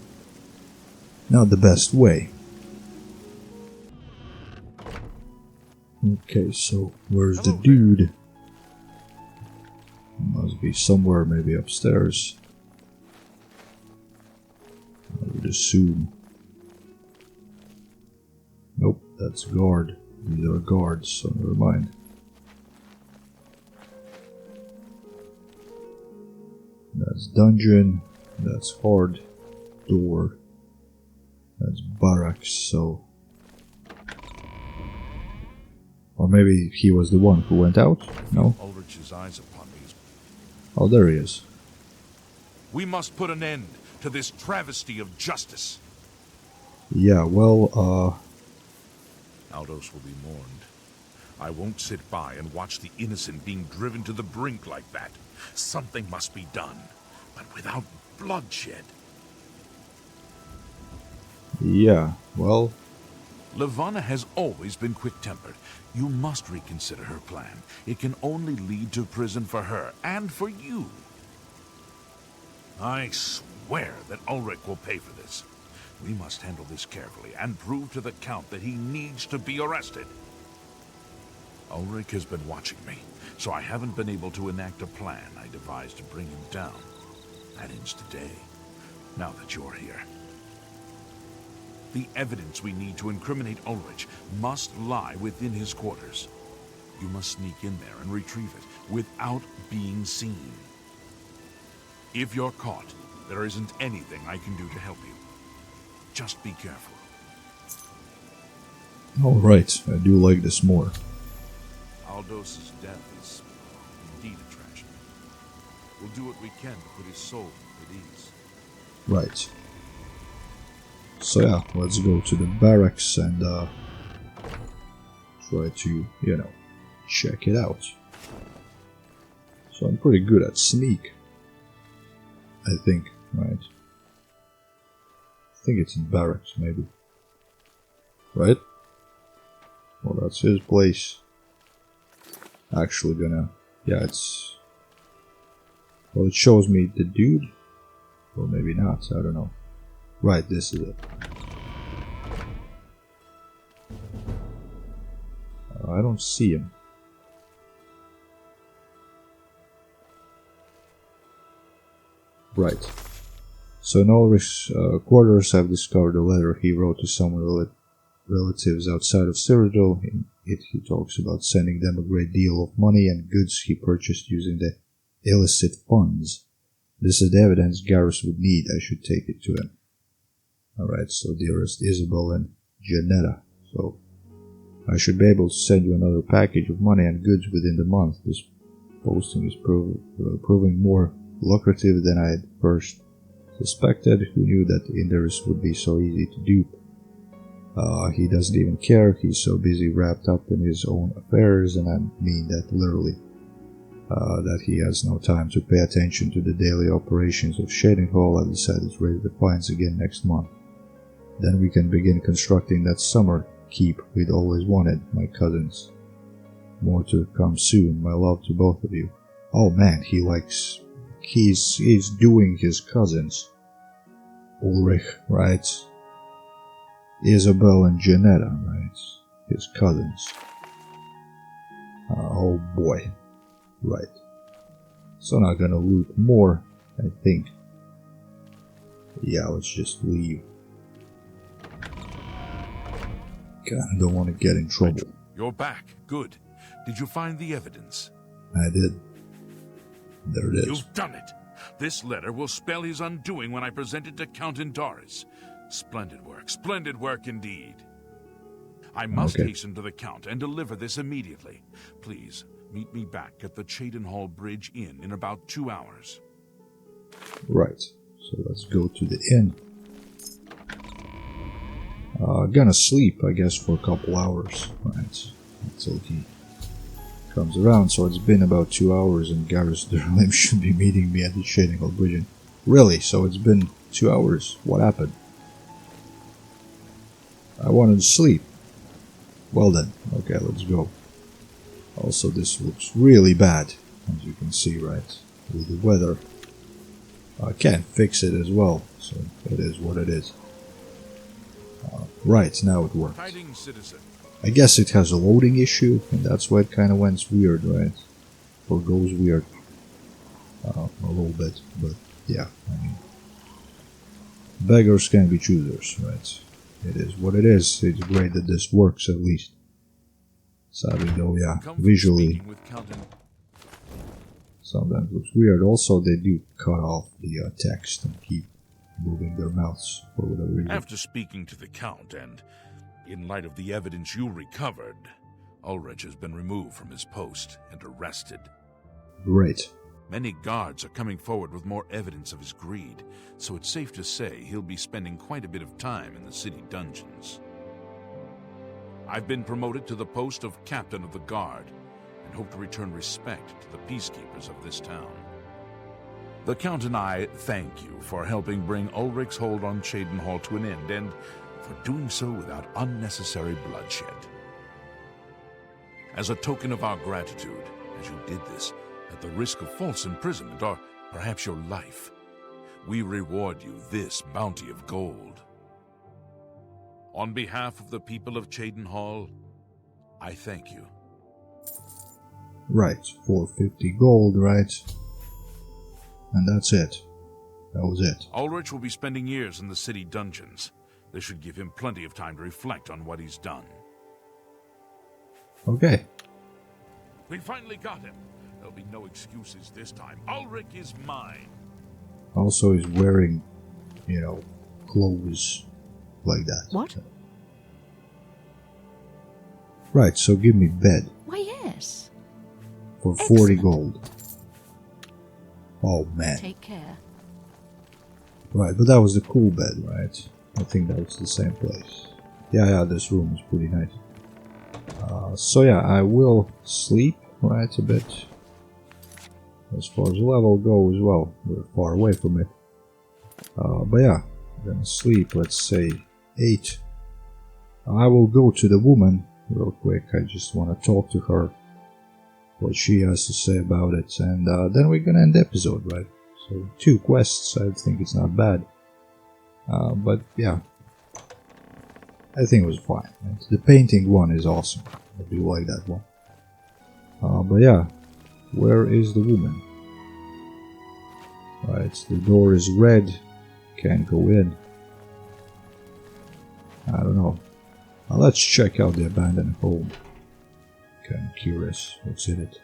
not the best way. Okay, so where's the dude? Must be somewhere, maybe upstairs. I would assume. Nope, that's guard. These are guards, so never mind. That's dungeon, that's hard door, that's barracks, so... Or maybe he was the one who went out? No? Ulrich's eyes upon me. Oh, there he is. We must put an end to this travesty of justice. Yeah, well, Aldos will be mourned. I won't sit by and watch the innocent being driven to the brink like that. Something must be done, but without bloodshed. yeah, well... Levana has always been quick-tempered. You must reconsider her plan. It can only lead to prison for her, and for you. I swear that Ulrich will pay for this. We must handle this carefully, and prove to the Count that he needs to be arrested. Ulrich has been watching me, so I haven't been able to enact a plan I devised to bring him down. That ends today, now that you're here. The evidence we need to incriminate Ulrich must lie within his quarters. You must sneak in there and retrieve it without being seen. If you're caught, there isn't anything I can do to help you. Just be careful. Alright, I do like this more. Aldos's death is indeed a tragedy. We'll do what we can to put his soul at ease. Right. So yeah, let's go to the barracks and try to, you know, check it out. So I'm pretty good at sneak, I think, right? I think it's in barracks, maybe. Right? Well, that's his place. Actually gonna... yeah, it's... well, it shows me the dude. Or maybe not, I don't know. Right, this is it. I don't see him. Right. So in Ulrich's quarters, I've discovered a letter he wrote to some relatives outside of Cyrodiil. In it, he talks about sending them a great deal of money and goods he purchased using the illicit funds. This is the evidence Garrus would need. I should take it to him. Alright, so dearest Isabel and Janetta. So I should be able to send you another package of money and goods within the month. This posting is proving more lucrative than I had first suspected. Who knew that Indris would be so easy to dupe? He doesn't even care. He's so busy wrapped up in his own affairs, and I mean that literally. That he has no time to pay attention to the daily operations of Cheydinhal. I decided to raise the fines again next month. Then we can begin constructing that summer keep we'd always wanted, my cousins. More to come soon. My love to both of you. Oh man, he's doing his cousins. Ulrich, right? Isabel and Janetta, right? His cousins. Oh boy. Right. So not gonna loot more, I think. Yeah, let's just leave. I don't want to get in trouble. You're back. Good. Did you find the evidence? I did. There it is. You've done it. This letter will spell his undoing when I present it to Count Indaris. Splendid work indeed. I must hasten to the Count and deliver this immediately. Please, meet me back at the Cheydinhal Bridge Inn in about 2 hours. Right, so let's go to the inn. Gonna sleep, I guess, for a couple hours, right, until he comes around. So it's been about 2 hours, and Garrus Durlim should be meeting me at the Cheydinhal Bridge Inn. Really? So it's been 2 hours? What happened? I wanted to sleep. Well then, okay, let's go. Also, this looks really bad, as you can see, right, with the weather. I can't fix it as well, so it is what it is. Right, now it works. I guess it has a loading issue, and that's why it kind of went weird, right? Or goes weird. A little bit, but yeah, I mean, beggars can be choosers, right? It is what it is. It's great that this works, at least. Sadly though, yeah, visually sometimes looks weird. Also, they do cut off the text and keep moving their mouths for whatever reason. After speaking to the Count, and in light of the evidence you recovered, Ulrich has been removed from his post and arrested. Great. Many guards are coming forward with more evidence of his greed, so it's safe to say he'll be spending quite a bit of time in the city dungeons. I've been promoted to the post of Captain of the Guard, and hope to return respect to the peacekeepers of this town. The Count and I thank you for helping bring Ulrich's hold on Cheydinhal to an end, and for doing so without unnecessary bloodshed. As a token of our gratitude, as you did this, at the risk of false imprisonment, or perhaps your life, we reward you this bounty of gold. On behalf of the people of Cheydinhal, I thank you. Right, 450 gold, right? And that's it. That was it. Ulrich will be spending years in the city dungeons. This should give him plenty of time to reflect on what he's done. Okay. We finally got him. There'll be no excuses this time. Ulrich is mine. Also, he's wearing, you know, clothes like that. What? Right, so give me bed. Why, yes. For 40 gold. Oh, man. Take care. Right, but that was the cool bed, right? I think that was the same place. Yeah, this room is pretty nice. So yeah, I will sleep, right, a bit. As far as level goes, well, we're far away from it. But yeah, I'm gonna sleep, let's say 8. I will go to the woman real quick. I just want to talk to her, what she has to say about it, and then we're gonna end the episode, right? So 2 quests, I think it's not bad. But yeah, I think it was fine. Right? The painting one is awesome. I do like that one. But yeah, where is the woman? Right, the door is red. Can't go in. I don't know. Let's check out the abandoned home. Kinda curious what's in it.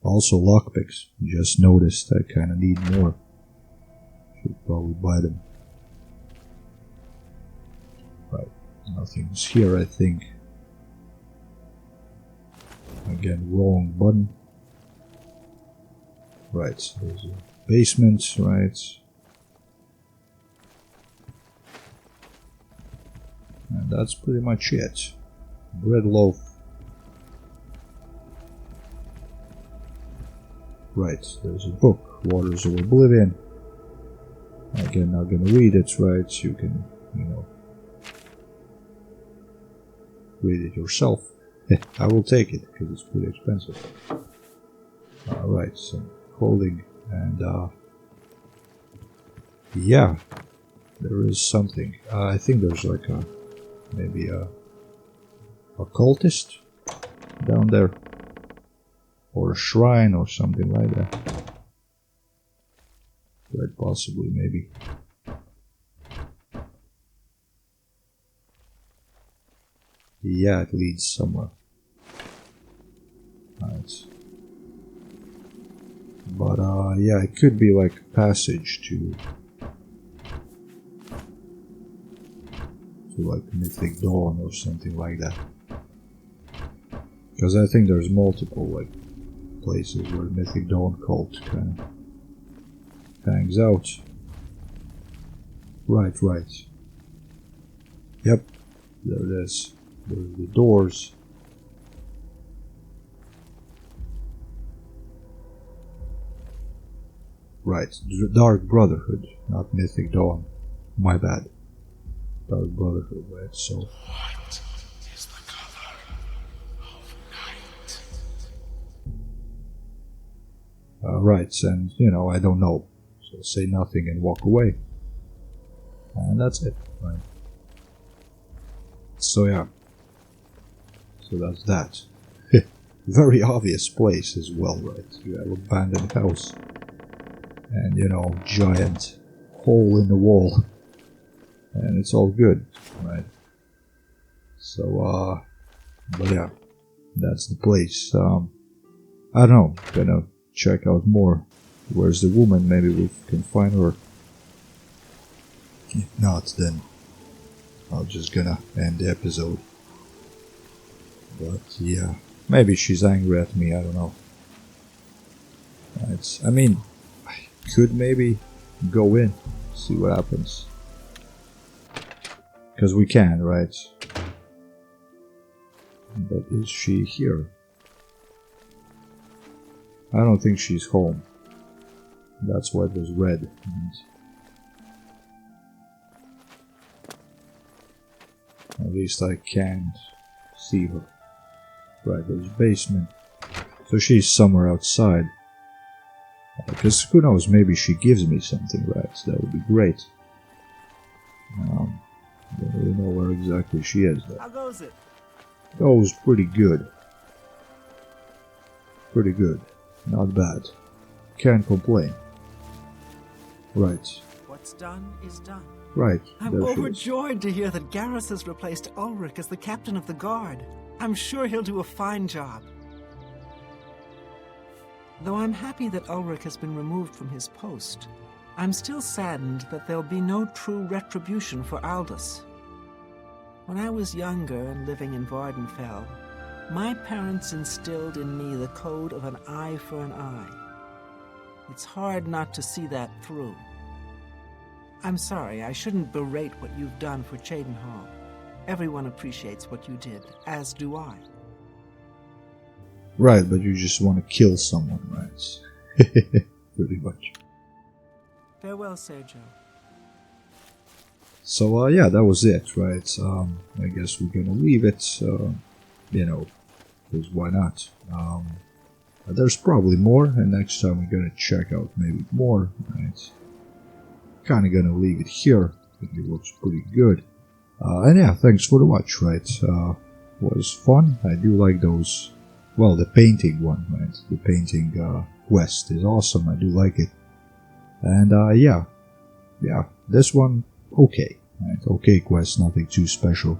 Also lockpicks. Just noticed I kinda need more. Should probably buy them. Right. Nothing's here, I think. Again, wrong button. Right, so there's a basement, right? And that's pretty much it. Bread loaf. Right, there's a book, Waters of Oblivion. Again, not gonna read it, right? You can, you know, read it yourself. I will take it, because it's pretty expensive. Alright, some clothing, and yeah, there is something. I think there's like a, maybe a cultist down there. Or a shrine or something like that. Quite possibly, maybe. Yeah, it leads somewhere. Right. But yeah, it could be like a passage to like Mythic Dawn or something like that. Because I think there's multiple like places where Mythic Dawn cult kind of hangs out. Right. Yep, there it is. There's the doors. Right, Dark Brotherhood, not Mythic Dawn. My bad. Dark Brotherhood, right, so... What is the color of night? Right, and, you know, I don't know. So say nothing and walk away. And that's it, right? So yeah. So that's that. Very obvious place as well, right? You have abandoned house. And, you know, giant hole in the wall. And it's all good, right? So, but yeah, that's the place. I don't know, gonna check out more. Where's the woman? Maybe we can find her. If not, then I'm just gonna end the episode. But yeah, maybe she's angry at me, I don't know. I mean, I could maybe go in, see what happens. Because we can, right? But is she here? I don't think she's home. That's why it was red. At least I can't see her. Right, there's a basement. So she's somewhere outside. Because who knows, maybe she gives me something, right? So that would be great. Don't really know where exactly she is though. How goes it? Goes pretty good. Pretty good. Not bad. Can't complain. Right. What's done is done. Right. I'm there she is. overjoyed to hear that Garrus has replaced Ulrich as the captain of the guard. I'm sure he'll do a fine job. Though I'm happy that Ulrich has been removed from his post, I'm still saddened that there'll be no true retribution for Aldous. When I was younger and living in Vardenfell, my parents instilled in me the code of an eye for an eye. It's hard not to see that through. I'm sorry, I shouldn't berate what you've done for Cheydinhal. Everyone appreciates what you did, as do I. Right, but you just want to kill someone, right? Pretty much. Farewell, Sergio. So, yeah, that was it, right? I guess we're gonna leave it, you know, because why not? There's probably more, and next time we're gonna check out maybe more, right? Kinda gonna leave it here. I think it looks pretty good. And yeah, thanks for the watch, right? Was fun. I do like those. Well, the painting one, right? The painting quest is awesome. I do like it. And yeah, this one okay, right? Okay quest, nothing too special.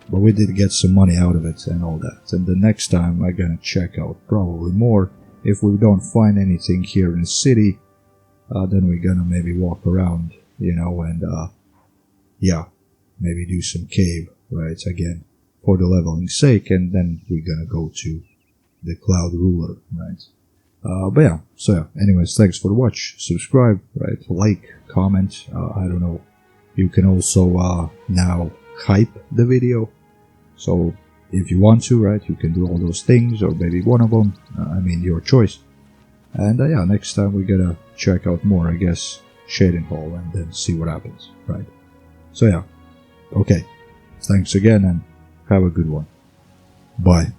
But we did get some money out of it and all that. And the next time I'm gonna check out probably more. If we don't find anything here in the city, then we're gonna maybe walk around, you know, and yeah, maybe do some cave, right? Again, for the leveling sake, and then we're gonna go to the Cloud Ruler, right? But yeah, so yeah, anyways, thanks for the watch, subscribe, right, like, comment, I don't know, you can also now hype the video, so if you want to, right, you can do all those things, or maybe one of them, I mean, your choice. And yeah, next time we're gonna check out more, I guess, Cheydinhal, and then see what happens, right? So yeah, okay, thanks again, and have a good one. Bye.